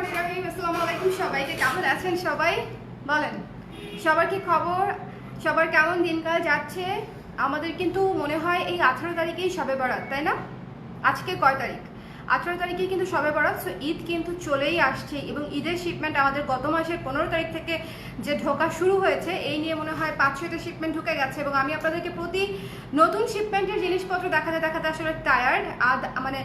আসসালামু আলাইকুম সবাইকে, কেমন আছেন সবাই? বলেন সবার কি খবর, সবার কেমন দিনকাল যাচ্ছে? আমাদের কিন্তু মনে হয় এই 18 তারিখেই শবে বরাত, তাই না? আজকে কয় তারিখ? 18 তারিখে কিন্তু শবে বরাত। সো ঈদ কিন্তু চলেই আসছে এবং ঈদের শিপমেন্ট আমাদের গত মাসের 15 তারিখ থেকে যে ঢোকা শুরু হয়েছে, এই নিয়ে মনে হয় 5-6টা শিপমেন্ট ঢুকে গেছে এবং আমি আপনাদেরকে প্রতি নতুন শিপমেন্টের জিনিসপত্র দেখাতে দেখাতে আসলে টায়ার্ড, মানে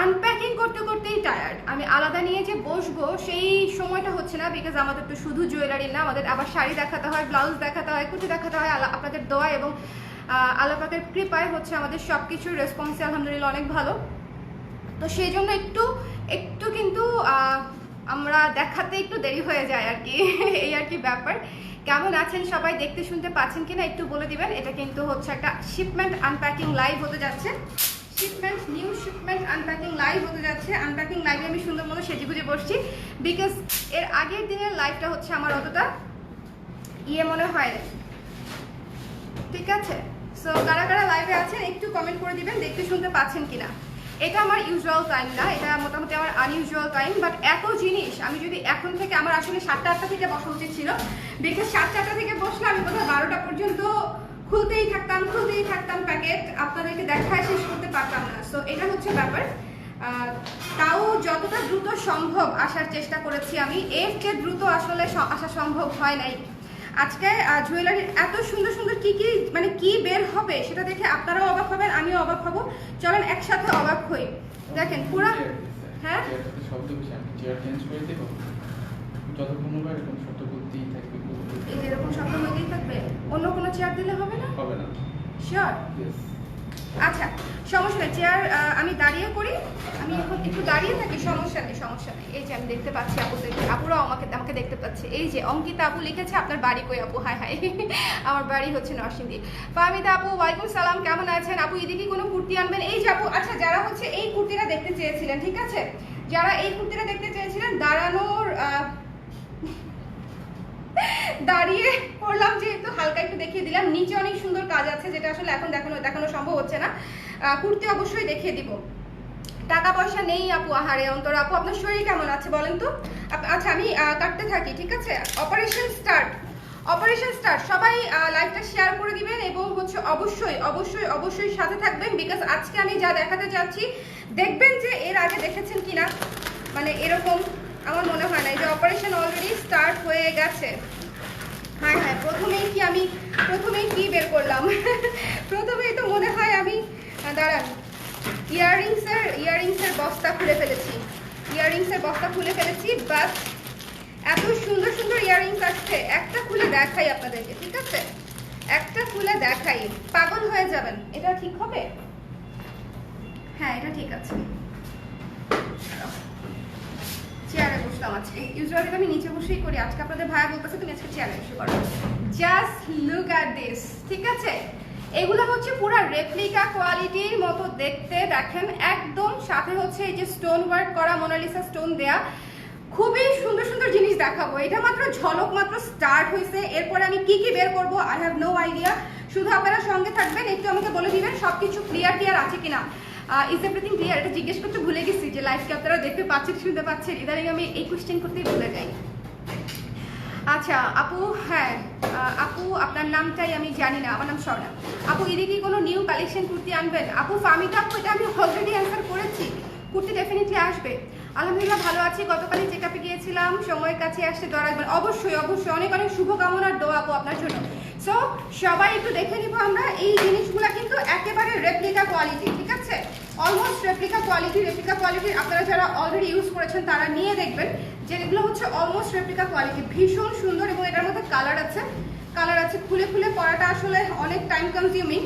আনপ্যাকিং করতে করতেই টায়ার্ড। আমি আলাদা নিয়ে যে বসবো সেই সময়টা হচ্ছে না, বিকজ আমাদের তো শুধু জুয়েলারি না, আমাদের আবার শাড়ি দেখাতে হয়, ব্লাউজ দেখাতে হয়, কুর্তি দেখাতে হয়। আপনাদের দোয়া এবং আল্লাহ পাকের কৃপায় হচ্ছে আমাদের সব কিছুর রেসপন্স আলহামদুলিল্লাহ অনেক ভালো। তো সেই জন্য একটু কিন্তু আমরা দেখাতে একটু দেরি হয়ে যায় আর কি এই আর কি ব্যাপার। কেমন আছেন সবাই, দেখতে শুনতে পাচ্ছেন কিনা একটু বলে দিবেন। এটা কিন্তু হচ্ছে একটা শিপমেন্ট আনপ্যাকিং লাইভ হতে যাচ্ছে, নিউ শিপমেন্ট আনপ্যাকিং লাইভ হতে যাচ্ছে। আনপ্যাকিং লাইভে আমি সুন্দর মতো সেজে গুজে বসছি, বিকজ এর আগের দিনের লাইভটা হচ্ছে আমার অতটা মনে হয় না, ঠিক আছে? সো কারা কারা লাইভে আছেন একটু কমেন্ট করে দিবেন দেখতে শুনতে পাচ্ছেন কিনা। এটা আমার ইউজুয়াল টাইম না, এটা মোটামুটি আমার আনইউজুয়াল টাইম, বাট এত জিনিস আমি যদি এখন থেকে, আমার আসলে 7টা-8টা থেকে বসা উচিত ছিল, বিকজ 7টা-8টা থেকে বসলে আমি বোধহয় 12টা পর্যন্ত খুলতেই থাকতাম প্যাকেট, আপনাদেরকে দেখায় শেষ করতে পারতাম না। সো এটা হচ্ছে ব্যাপার। তাও যতটা দ্রুত সম্ভব আসার চেষ্টা করেছি আমি, এর চেয়ে দ্রুত আসলে আসা সম্ভব হয় নাই। আজকে জুয়েলারির এত সুন্দর সুন্দর কি বের হবে সেটা দেখে আপনারাও অবাক হবেন, আমিও অবাক হব। চলেন একসাথে অবাক হই। দেখেন পুরা, হ্যাঁ এরকম শব্দ হতেই থাকবে, অন্য কোনো চেয়ার দিলে হবে না? হবে না। শিওর? আচ্ছা সমস্যা নেই, চেয়ার আমি দাঁড়িয়ে করি, আমি এখন একটু দাঁড়িয়ে থাকি, সমস্যা নেই। এই যে আমি দেখতে পাচ্ছি আপুরাও আমাকে দেখতে পাচ্ছে। এই যে অঙ্কিতা আপু লিখেছে আপনার বাড়ি কই আপু? হাই আমার বাড়ি হচ্ছে নরসিংদী। ফাহমিদা আপু ওয়ালাইকুম সালাম, কেমন আছেন আপু? ঈদে কি কোনো কুর্তি আনবেন? এই যে আপু, আচ্ছা যারা হচ্ছে এই কুর্তিটা দেখতে চেয়েছিলেন, ঠিক আছে, যারা এই কুর্তিটা দেখতে চেয়েছিলেন, দাঁড়িয়ে পড়লাম যেহেতু হালকা একটু দেখিয়ে দিলাম। নিচে অনেক সুন্দর কাজ আছে যেটা আসলে এখন দেখানো সম্ভব হচ্ছে না। কুর্তি অবশ্যই দেখিয়ে দিব। টাকা পয়সা নেই আপু, আহারে অন্তর আপু আপনার শরীর কেমন আছে বলেন তো? আচ্ছা আমি কাটতে থাকি, ঠিক আছে? অপারেশন স্টার্ট সবাই লাইভটা শেয়ার করে দিবেন এবং হচ্ছে অবশ্যই সাথে থাকবেন, বিকজ আজকে আমি যা দেখাতে যাচ্ছি দেখবেন যে এর আগে দেখেছেন কিনা, মানে এরকম আমার মনে হয় না। এই যে অপারেশন অলরেডি স্টার্ট হয়ে গেছে। হ্যাঁ প্রথমেই কি বের করলাম প্রথমেই তো মনে হয় আমি দাঁড়ান, ইয়াররিংসের বস্তা খুলে ফেলেছি। বাট এত সুন্দর ইয়াররিংস আসছে, একটা খুলে দেখাই আপনাদেরকে, ঠিক আছে? একটা খুলে দেখাই, পাগল হয়ে যাবেন। এটা ঠিক হবে? হ্যাঁ এটা ঠিক আছে। চেয়ারে বসলাম আজকে, ইউজুয়ালি আমি নিচে বসেই করি, আজকে আপনাদের ভাইয়া বলতেছে তুমি আজকে চেয়ারে বসে করো। জাস্ট লুক অ্যাট দিস, ঠিক আছে? এগুলো হচ্ছে পুরো রেপ্লিকা কোয়ালিটির মতো দেখতে, দেখেন একদম। সাথে হচ্ছে এই যে স্টোন ওয়ার্ক করা, মোনালিসা স্টোন দেয়া, খুবই সুন্দর জিনিস দেখাবো। এটা মাত্র ঝলক মাত্র স্টার্ট হয়েছে, এরপরে আমি কি বের করবো আই হ্যাভ নো আইডিয়া। শুধু আপনারা সঙ্গে থাকবেন, একটু আমাকে বলে দিবেন সবকিছু ক্লিয়ার আছে কিনা। Is everything clear? এটা জিজ্ঞেস করতে ভুলে গেছি যে লাইভকে আপনারা দেখতে পাচ্ছেন, শুনতে পাচ্ছেন, ইদানিং আমি এই কোয়েশ্চেন করতেই ভুলে যাই। আচ্ছা আপু, হ্যাঁ আপু আপনার নামটাই আমি জানি না, আমার নাম স্বর্ণা। আপু ঈদে কি কোনো নিউ কালেকশন কুর্তি আনবেন? আপু ফাহমিদা আপু, এটা আমি অলরেডি অ্যান্সার করেছি, কুর্তি ডেফিনেটলি আসবে। আলহামদুলিল্লাহ ভালো আছি, গতকালই চেক আপে গিয়েছিলাম, সময়ের কাছে আসতে দোয়া রাখবেন। অবশ্যই অনেক শুভকামনার দোয়া আপু আপনার জন্য। সো সবাই একটু দেখে নিব আমরা। এই জিনিসগুলো কিন্তু একেবারে রেপ্লিকা কোয়ালিটি, ঠিক আছে? অলমোস্ট রেপ্লিকা কোয়ালিটির আপনারা যারা অলরেডি ইউজ করেছেন তারা নিয়ে দেখবেন যে এগুলো হচ্ছে অলমোস্ট রেপ্লিকা কোয়ালিটি, ভীষণ সুন্দর। এবং এটার মধ্যে কালার আছে, খুলে পরাটা আসলে অনেক টাইম কনজিউমিং,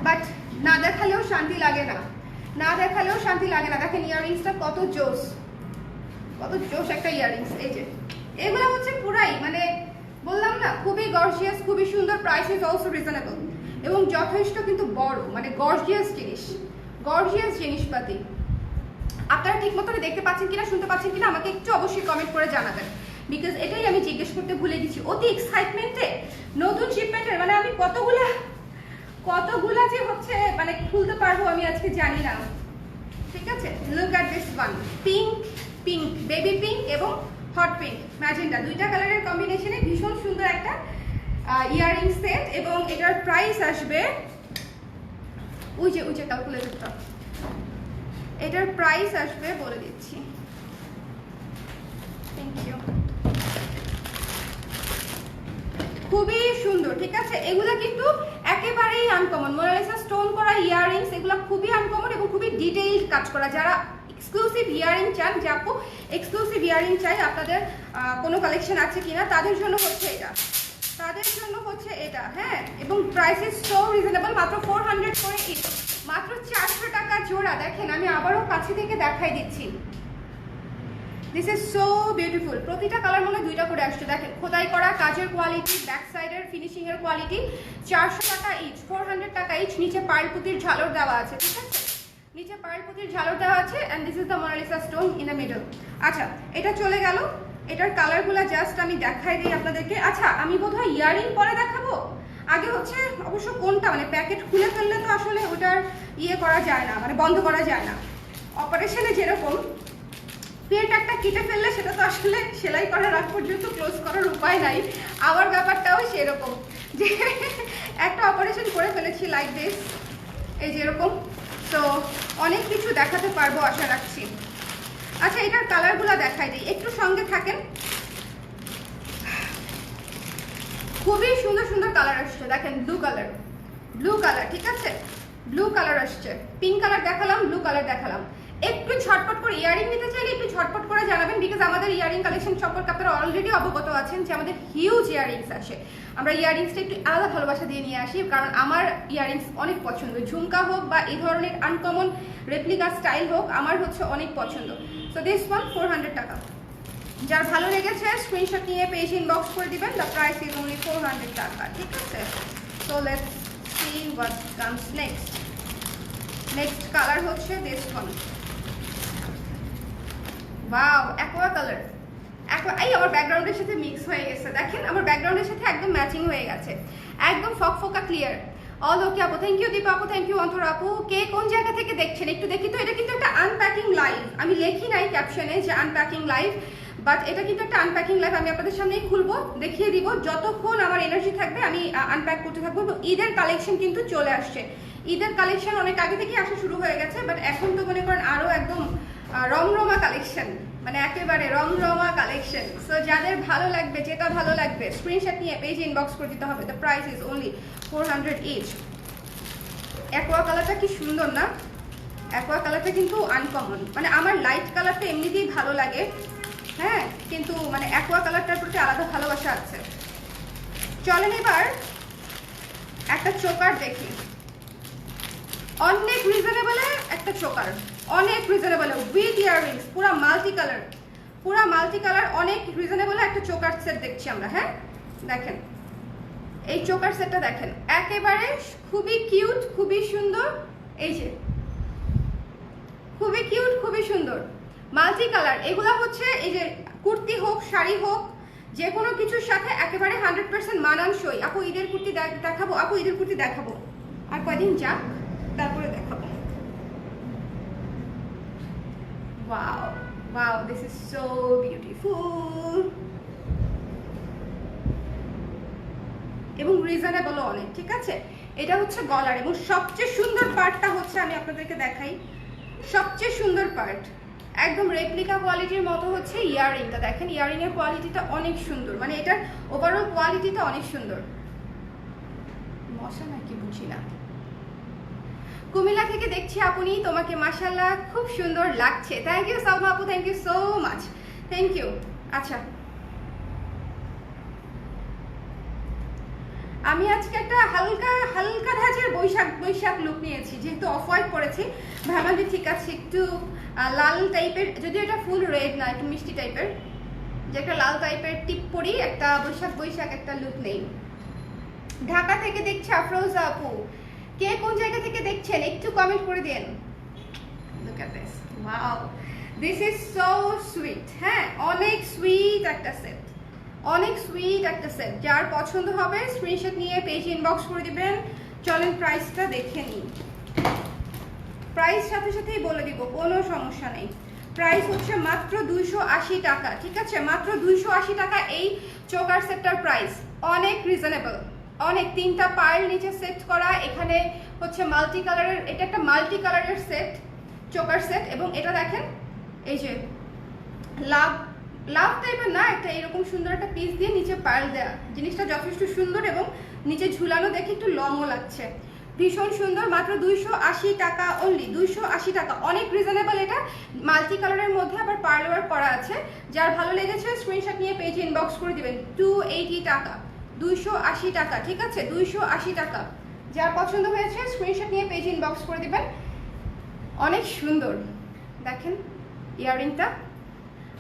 বাট না দেখালেও শান্তি লাগে না। দেখেন ইয়াররিংসটা কত জোস একটা ইয়াররিংস। এই যে এগুলো হচ্ছে পুরাই, মানে বললাম না, খুবই গর্জিয়াস, খুবই সুন্দর, প্রাইস ইজ অলসো রিজনেবল এবং যথেষ্ট কিন্তু বড়, মানে গর্জিয়াস জিনিসপাতি। আপনারা ঠিক মতো দেখতে পাচ্ছেন কিনা, শুনতে পাচ্ছেন কিনা আমাকে একটু অবশ্যই কমেন্ট করে জানাবেন, বিকজ এটাই আমি জিজ্ঞেস করতে ভুলে গেছি অতি এক্সাইটমেন্টে। নতুন শিপমেন্টের মানে আমি কতগুলা যে হচ্ছে মানে খুলতে পারবো আমি আজকে জানি না, ঠিক আছে? Look at this one, pink pink, baby pink এবং হট পিঙ্ক ম্যাজেন্টা, দুইটা কালারের কম্বিনেশনে ভীষণ সুন্দর একটা ইয়াররিং সেট। এবং এটার প্রাইস আসবে ওই যে ক্যালকুলেটরটা, এটার প্রাইস আসবে বলে দিচ্ছি, থ্যাংক ইউ। খুবই সুন্দর, ঠিক আছে। এগুলা কিন্তু একেবারেই আনকমন, মোনালিসা স্টোন করা ইয়াররিংস, এগুলো খুবই আনকমন এবং খুবই ডিটেইলড কাজ করা। যারা এক্সক্লুসিভ ইয়াররিং চান, যে আপু এক্সক্লুসিভ ইয়াররিং চাই, আপনাদের কোনো কালেকশন আছে কিনা, তাদের জন্য হচ্ছে এটা, তাদের জন্য হচ্ছে এটা, হ্যাঁ। এবং প্রাইস ইজ সো রিজনেবল, মাত্র 400 করে ইচ, মাত্র 400 টাকা জোড়া। দেখেন আমি আবারও কাছে থেকে দেখাই দিচ্ছি, দিস ইজ সো বিউটিফুল। প্রতিটা কালার মনে দুইটা করে আসছে, দেখেন খোদাই করা কাজের কোয়ালিটি, ব্যাক সাইডের ফিনিশিং এর কোয়ালিটি। 400 টাকা ইচ, 400 টাকা ইচ। নিচে পার্ল পুঁতির ঝালর দেওয়া আছে, ঠিক আছে, নিচে পার্ল পুঁতির ঝালর দেওয়া আছে। And this is the Mona Lisa stone in the middle. আচ্ছা, এটা চলে গেল, এটার কালারগুলো জাস্ট আমি দেখাই দিই আপনাদেরকে। আচ্ছা, আমি বোধহয় ইয়ারিং পরে দেখাবো, আগে হচ্ছে অবশ্য কোনটা, মানে প্যাকেট খুলে ফেললে তো আসলে ওটার ইয়ে করা যায় না, মানে বন্ধ করা যায় না। অপারেশনে যেরকম পেট একটা কেটে ফেললে সেটা তো আসলে সেলাই করার আগ পর্যন্ত ক্লোজ করার উপায় নাই, আমার ব্যাপারটাও সেরকম, যে একটা অপারেশন করে ফেলেছি লাইক দিস, এই যেরকম। তো অনেক কিছু দেখাতে পারবো আশা রাখছি। আচ্ছা, এটার কালারগুলো দেখাই দিই, একটু সঙ্গে থাকেন। খুবই সুন্দর সুন্দর কালার আসছে, দেখেন ব্লু কালার, ব্লু কালার, ঠিক আছে, ব্লু কালার আসছে, পিঙ্ক কালার দেখালাম, ব্লু কালার দেখালাম। একটু ঝটপট করে ইয়ারিং নিতে চাইলে একটু ঝটপট করে জানাবেন, বিকজ আমাদের ইয়ারিং কালেকশন সম্পর্কে আপনারা অলরেডি অবগত আছেন যে আমাদের হিউজ ইয়ারিংস আসে। আমরা ইয়ারিংসটা একটু আলাদা ভালোবাসা দিয়ে নিয়ে আসি, কারণ আমার ইয়ারিংস অনেক পছন্দ, ঝুমকা হোক বা এই ধরনের আনকমন রেপ্লিকা স্টাইল হোক, আমার হচ্ছে অনেক পছন্দ। সো দিস ওয়ান 400 টাকা। যার ভালো লেগেছে স্ক্রিনশট নিয়ে পেজ ইনবক্স করে দিবেন, দ্য প্রাইস ইজ অনলি 400 টাকা, ঠিক আছে। So let's see what comes next. Next colour হচ্ছে this one, wow, aqua colour. এই আমার ব্যাকগ্রাউন্ডের সাথে মিক্স হয়ে গেছে, দেখেন আমার ব্যাকগ্রাউন্ডের সাথে একদম ম্যাচিং হয়ে গেছে, একদম ফকফকা ক্লিয়ার। অল ওকে আপু, থ্যাংক ইউ দীপা আপু, থ্যাংক ইউ অন্তর আপু। কে কোন জায়গা থেকে দেখছেন একটু দেখি তো। এটা কিন্তু একটা আনপ্যাকিং লাইভ, আমি লেখি নাই ক্যাপশনে যে আনপ্যাকিং লাইভ, বাট এটা কিন্তু একটা আনপ্যাকিং লাইভ। আমি আপনাদের সামনেই খুলবো, দেখিয়ে দিব, যতক্ষণ আমার এনার্জি থাকবে আমি আনপ্যাক করতে থাকবো। ঈদের কালেকশন কিন্তু চলে আসছে, ঈদের কালেকশন অনেক আগে থেকেই আসা শুরু হয়ে গেছে, বাট এখন তো মনে করেন আরো একদম রমরমা কালেকশন, মানে একেবারে রমরমা কালেকশন। সো যাদের ভালো লাগবে, যেটা ভালো লাগবে স্ক্রিনশট নিয়ে পেজে ইনবক্স করে দিতে হবে। The price is only 400 each. Aqua কালারটা কি সুন্দর না, অ্যাকোয়া কালারটা কিন্তু আনকমন, মানে আমার লাইট কালারটা এমনিতেই ভালো লাগে, হ্যাঁ, কিন্তু মানে অ্যাকোয়া কালারটার প্রতি আলাদা ভালোবাসা আছে। চলেন এবার একটা চোকার দেখি, অনেক রিজনেবলে একটা চোকার, অনেক রিজনেবলে উইথ ইয়াররিংস, পুরা মাল্টি কালার, পুরা মাল্টি কালার, অনেক রিজনেবলে একটা চোকার সেট দেখছি আমরা, হ্যাঁ। দেখেন এই চোকার সেটটা দেখেন, একেবারে খুবই কিউট, খুবই সুন্দর, এই যে খুবই কিউট, খুবই সুন্দর, মাল্টি কালার। এগুলা হচ্ছে এই যে কুর্তি হোক, শাড়ি হোক, যে কোনো কিছুর সাথে একেবারে 100% মানানসই। আপু ঈদের কুর্তি দেখাবো, আপু ঈদের কুর্তি দেখাবো, আর কয়দিন যাক তারপরে দেখাবো। Wow wow, this is so beautiful এবং রিজনেবলও অনেক, ঠিক আছে। এটা হচ্ছে গলার, এবং সবচেয়ে সুন্দর পার্টটা হচ্ছে আমি আপনাদেরকে দেখাই, সবচেয়ে সুন্দর পার্ট একদম রেপ্লিকা কোয়ালিটির মতো হচ্ছে ইয়াররিংটা। দেখেন ইয়াররিং এর কোয়ালিটিটা অনেক সুন্দর, মানে এটার ওভারঅল কোয়ালিটিটা অনেক সুন্দর। মশা নাকি বুঝি না। কুমিল্লা থেকে দেখছি আপনি, তোমাকে মাশাআল্লাহ খুব সুন্দর লাগছে। থ্যাংক ইউ সালমা আপু, thank you so much, thank you. আচ্ছা, আমি আজকে একটা হালকা হালকা ধাঁচের বৈশাখ লুক নিয়েছি, যেহেতু অফ হোয়াইট পরেছি, ভাবলাম যে ঠিক আছে একটু লাল টাইপের, যদিও এটা ফুল রেড না, একটু মিষ্টি টাইপের, যে একটা লাল টাইপের টিপ পরি, একটা বৈশাখ একটা লুক নেই। ঢাকা থেকে দেখছি আফরোজা আপু, কে কোন জায়গা থেকে দেখছেন একটু কমেন্ট করে দেন। Look at this, wow, this is so sweet, হ্যাঁ, অনেক সুইট একটা সেট, অনেক সুইট একটা সেট। যার পছন্দ হবে স্ক্রিনশট নিয়ে পেজে ইনবক্স করে দিবেন। চলেন প্রাইসটা দেখে নিই, প্রাইস সাথে সাথেই বলে দিব, কোনো সমস্যা নেই। প্রাইস হচ্ছে মাত্র 280 টাকা, ঠিক আছে? মাত্র 280 টাকা এই চোকার সেটটার প্রাইস। অনেক রিজনেবল, অনেক। 3টা পার্ল নিচে সেট করা, এখানে হচ্ছে মাল্টি কালারের, এটা একটা মাল্টি কালারের সেট, চোকার সেট। এবং এটা দেখেন এই যে লাভ লাভ টাইপের না, একটা এরকম সুন্দর একটা পিস দিয়ে নিচে পার্ল দেয়া, জিনিসটা যথেষ্ট সুন্দর এবং নিচে ঝুলানো দেখে একটু লংও লাগছে, ভীষণ সুন্দর। মাত্র 280 টাকা অনলি, 280 টাকা, অনেক রিজনেবল। এটা মাল্টি কালারের মধ্যে আবার পার্ল ওয়ার্ক করা আছে। যার ভালো লেগেছে স্ক্রিনশট নিয়ে পেজে ইনবক্স করে দিবেন। 280 টাকা, 280 টাকা, ঠিক আছে? 280 টাকা। যার পছন্দ হয়েছে স্ক্রিনশট নিয়ে পেজে ইনবক্স করে দিবেন। অনেক সুন্দর, দেখেন ইয়াররিংটা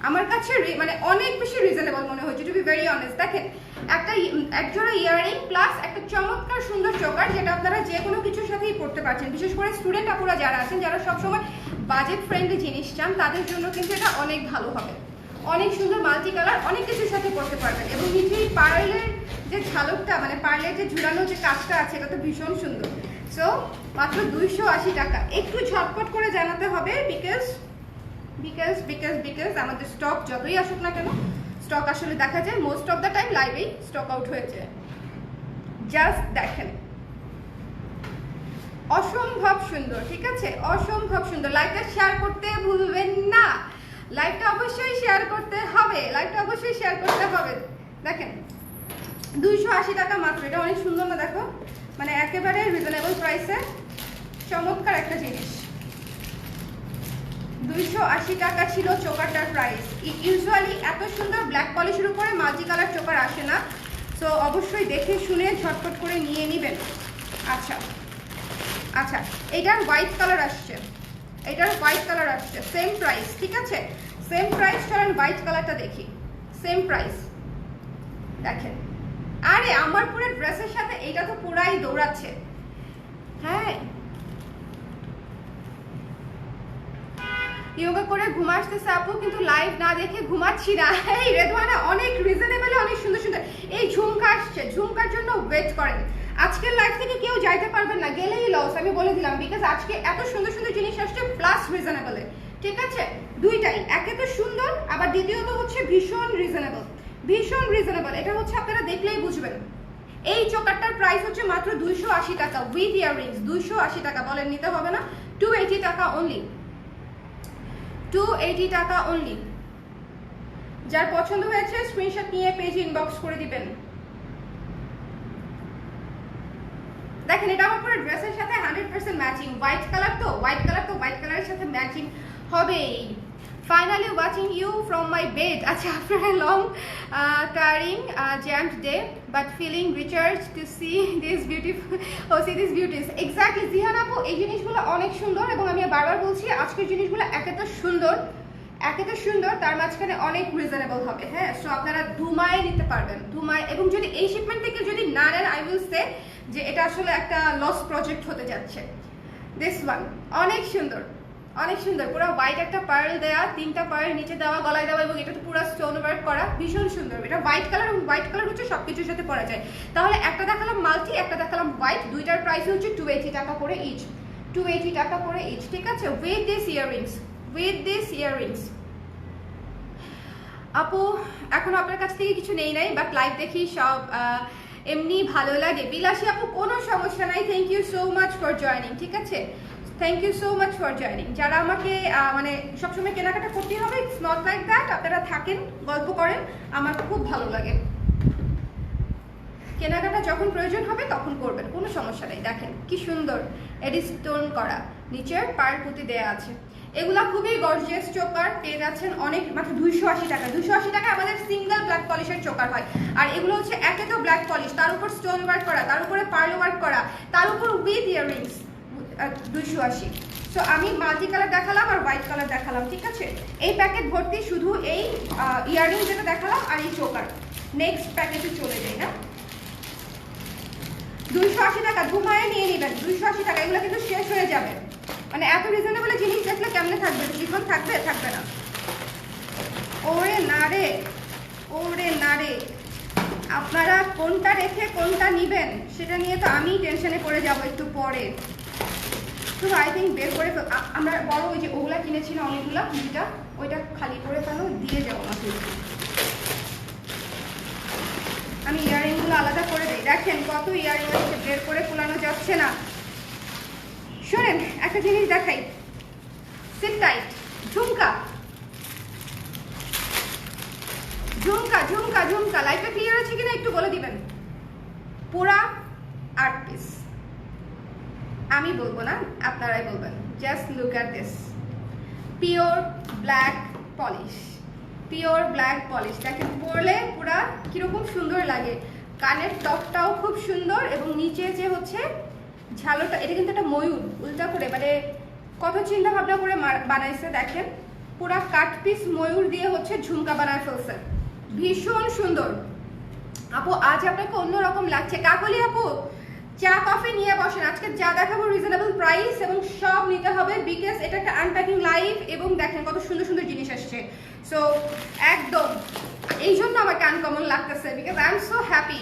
আমার কাছে মানে অনেক বেশি রিজনেবল মনে হচ্ছে, টু বি ভেরি অনেস্ট। দেখেন একজোড়া ইয়াররিং প্লাস একটা চমৎকার সুন্দর চোকার, যেটা আপনারা যে কোনো কিছুর সাথেই পড়তে পারছেন। বিশেষ করে স্টুডেন্ট আপুরা যারা আছেন, যারা সবসময় বাজেট ফ্রেন্ডলি জিনিস চান, তাদের জন্য কিন্তু এটা অনেক ভালো হবে। অনেক সুন্দর মাল্টি কালার, অনেক কিছুর সাথে পড়তে পারবেন। এবং নিচেই পার্লের যে ঝালকটা, মানে পার্লের যে ঝুলানো যে কাজটা আছে, এটা তো ভীষণ সুন্দর। সো মাত্র 280 টাকা। একটু ঝটপট করে জানাতে হবে, বিকজ আমাদের স্টক যতই আসুক না কেন, স্টক আসলে দেখা যায় মোস্ট অফ দ্য টাইম লাইভেই স্টক আউট হয়ে যায়। জাস্ট দেখেন, অসম্ভব সুন্দর, ঠিক আছে? অসম্ভব সুন্দর। লাইভটা শেয়ার করতে ভুলবেন না, লাইভটা অবশ্যই শেয়ার করতে হবে, লাইভটা অবশ্যই শেয়ার করতে হবে। দেখেন 280 টাকা মাত্র, এটা অনেক সুন্দর না? দেখো, মানে একেবারে রিজনেবল প্রাইসে চমৎকার একটা জিনিস। 280 টাকা ছিল চোকারটার প্রাইস। ইউজুয়ালি এত সুন্দর ব্ল্যাক পলিশের উপরে মাল্টি কালার চোকার আসে না, সো অবশ্যই দেখে শুনে ঝটপট করে নিয়ে নেবেন। আচ্ছা আচ্ছা, এটার হোয়াইট কালার আসছে, এটার হোয়াইট কালার আসছে, সেম প্রাইস, ঠিক আছে? Same price. চলেন হোয়াইট কালারটা দেখি, সেম প্রাইস। দেখেন, আরে আমার পুরো ড্রেসের সাথে এইটা তো পুরাই দৌড়াচ্ছে। হ্যাঁ, ইয়োগা করে ঘুম আসতেছে আপু, কিন্তু লাইভ না দেখে ঘুমাচ্ছি না। এই রেদওয়ানা অনেক রিজনেবল, অনেক সুন্দর সুন্দর। এই ঝুমকা আসছে, ঝুমকার জন্য ওয়েট করেন। আজকের লাইভ থেকে কেউ যাইতে পারবেন না, গেলেই লস, আমি বলে দিলাম। বিকজ আজকে এত সুন্দর সুন্দর জিনিস আসছে, প্লাস রিজনেবলে, ঠিক আছে? দুইটাই, একে তো সুন্দর, আবার দ্বিতীয়ত হচ্ছে ভীষণ রিজনেবল, ভীষণ রিজনেবল। এটা হচ্ছে আপনারা দেখলেই বুঝবেন। এই চোকারটার প্রাইস হচ্ছে মাত্র 280 টাকা উইথ ইয়াররিংস। 280 টাকা, বলেন নিতে হবে না? 280 টাকা অনলি, 280 টাকা অনলি। যার পছন্দ হয়েছে স্ক্রিনশট নিয়ে পেজে ইনবক্স করে দিবেন। দেখেন, এটা আমার পুরো ড্রেসের সাথে 100% ম্যাচিং। হোয়াইট কালার তো, হোয়াইট কালার তো হোয়াইট কালারের সাথে ম্যাচিং হবেই। Finally watching you from my bed. আচ্ছা, after a long tiring jammed day but feeling recharged to see these beautiful see these beauties. Exactly Jihan আপু, এই জিনিসগুলো অনেক সুন্দর এবং আমি বারবার বলছি আজকের জিনিসগুলো একে তো সুন্দর, তার মাঝখানে অনেক রিজনেবল হবে। হ্যাঁ, সো আপনারা ধুমায় নিতে পারবেন, ধুমায়। এবং যদি এই শিপমেন্ট থেকে যদি না নেন, আই উইল সে যে এটা আসলে একটা লস প্রজেক্ট হতে যাচ্ছে। দিস ওয়ান অনেক সুন্দর, অনেক সুন্দর। পুরো হোয়াইট একটা পার্ল দেয়া, 3টা পার্ল নিচে দেওয়া, গলায় দেওয়া, এবং এটা তো পুরো স্টোন ওয়ার্ক করা, ভীষণ সুন্দর। এটা হোয়াইট কালার, এবং হোয়াইট কালার হচ্ছে সবকিছুর সাথে পরা যায়। তাহলে একটা দেখালাম মাল্টি, একটা দেখালাম হোয়াইট, দুইটার প্রাইস হচ্ছে 280 টাকা করে ইচ, 280 টাকা করে ইচ, ঠিক আছে? With this earrings, with this earrings. আপু এখন আপনার কাছ থেকে কিছু নেই নাই, বাট লাইভ দেখি সব এমনি ভালো লাগে। বিলাসী আপু, কোনো সমস্যা নাই, thank you so much for joining, ঠিক আছে? Thank you so much for joining. যারা আমাকে মানে সবসময় কেনাকাটা করতে হবে, ইটস নট লাইক দ্যাট। আপনারা থাকেন, গল্প করেন, আমার খুব ভালো লাগে। কেনাকাটা যখন প্রয়োজন হবে তখন করবেন, কোনো সমস্যা নেই। দেখেন কি সুন্দর এডি স্টোন করা, নিচের পার্ল পুঁতি দেয়া আছে। এগুলা খুবই গর্জিয়াস চোকার, পেয়ে যাচ্ছেন অনেক, মাত্র 280 টাকা। 280 টাকা আমাদের সিঙ্গেল ব্ল্যাক পলিশের চোকার হয়। আর এগুলো হচ্ছে একে তো ব্ল্যাক পলিশ, তার উপর স্টোন ওয়ার্ক করা, তার উপরে পার্ল ওয়ার্ক করা, তার উপর উইথ ইয়াররিংস। 280। সো আমি মাল্টি কালার দেখালাম আর হোয়াইট কালার দেখালাম, ঠিক আছে? এই প্যাকেট ভর্তি শুধু এই ইয়াররিং যেটা দেখালাম আর এই চোকার। নেক্সট প্যাকেটে চলে যাই না। 280 টাকা, ঘুমায় নিয়ে নেবেন। 280 টাকা, এগুলো কিন্তু শেষ হয়ে যাবে। মানে এত রিজনেবল জিনিস দেখলে কেমনে থাকবে? জীবন থাকবে? থাকবে না। ওরে না রে, ওরে না রে, আপনারা কোনটা রেখে কোনটা নিবেন সেটা নিয়ে তো আমি টেনশনে পড়ে যাব একটু পরে। তো আই থিঙ্ক বের করে আমরা বড় ওই যে ওগুলা কিনেছিলাম অনেকগুলা, যেটা ওইটা খালি করে ফেলো, দিয়ে যাও আমাকে। আমি ইয়াররিংগুলো আলাদা করে দিই। দেখেন কত ইয়াররিং আছে, বের করে ফোলানো যাচ্ছে না। শোনেন একটা জিনিস দেখাই, সিট টাইট ঝুমকা, ঝুমকা ঝুমকা ঝুমকা। লাইটটা ক্লিয়ার আছে কিনা একটু বলে দিবেন। পুরা 8 পিস, আমি বলবো না, আপনারাই বলবেন। Just look at this, pure black polish, pure black polish. দেখেন পরলে পুরা কিরকম সুন্দর লাগে। কানের টপটাও খুব সুন্দর, এবং নিচে যে হচ্ছে ঝালোটা, এটা কিন্তু একটা ময়ূর উল্টা করে, মানে কত চিন্তা ভাবনা করে বানাইছে। দেখেন পুরা কাট পিস ময়ূর দিয়ে হচ্ছে ঝুমকা বানায় ফেলছে, ভীষণ সুন্দর। আপু আজ আপনাকে অন্যরকম লাগছে। কাকলি আপু চা কফি নিয়ে বসেন, আজকে যা দেখাবো রিজনেবল প্রাইস, এবং সব নিতে হবে বিকজ এটা একটা আনপ্যাকিং লাইভ। এবং দেখেন কত সুন্দর সুন্দর জিনিস আসছে। সো একদম এই জন্য আমাকে আনকমন লাগতেছে, because I am so happy.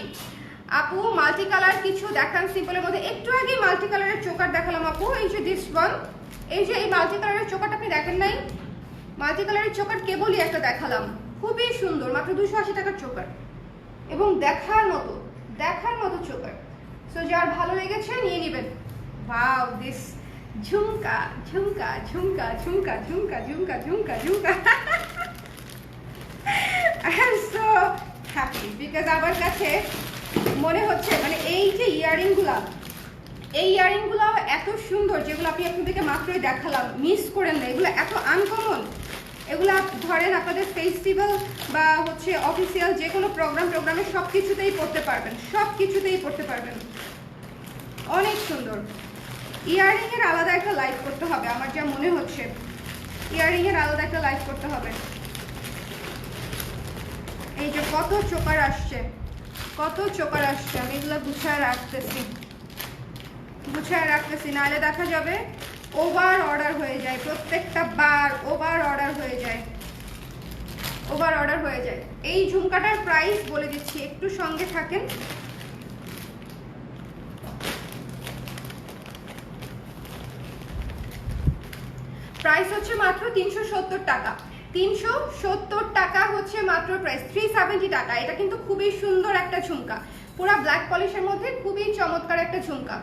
আপু মাল্টি কালার কিছু দেখান সিম্পলের মধ্যে। একটু আগে মাল্টি কালারের চোকার দেখালাম আপু, এই যে দিস ওয়ান, এই যে এই মাল্টি কালারের চোকারটা আপনি দেখেন নাই? মাল্টি কালারের চোকার কেবলই একটা দেখালাম, খুবই সুন্দর, মাত্র 280 টাকার চোকার, এবং দেখার মতো চোকার। সো যার ভালো লেগেছে নিয়ে নেবেন। Wow this jhumka jhumka jhumka jhumka jhumka jhumka jhumka jhumka. I am so happy because আমার কাছে মনে হচ্ছে মানে এই যে ইয়াররিংগুলা, এই ইয়াররিংগুলো এত সুন্দর, যেগুলো আপনি আপনাদেরকে মাত্রই দেখালাম, মিস করেন না। এগুলো এত আনকমন, এগুলা ধরেন আপনাদের ফেস্টিভ্যাল বা হচ্ছে অফিসিয়াল যে কোনো প্রোগ্রামে সব কিছুতেই পড়তে পারবেন, সব কিছুতেই পড়তে পারবেন। অনেক সুন্দর। ইয়াররিংয়ের আলাদা একটা লাইভ করতে হবে, আমার যা মনে হচ্ছে ইয়াররিংয়ের আলাদা একটা লাইভ করতে হবে। এই যে কত চোকার আসছে, কত চোকার আসছে, আমি এগুলো গুছায় রাখতেছি, নাহলে দেখা যাবে ওভার অর্ডার হয়ে যায়, প্রত্যেকটা বার ওভার অর্ডার হয়ে যায়। এই ঝুমকাটার প্রাইস বলে দিচ্ছি, একটু সঙ্গে থাকেন। প্রাইস হচ্ছে মাত্র 370 টাকা, 370 টাকা হচ্ছে মাত্র প্রাইস, 370 টাকা। এটা কিন্তু খুবই সুন্দর একটা ঝুমকা, পুরো ব্ল্যাক পলিশের মধ্যে খুবই চমৎকার একটা ঝুমকা।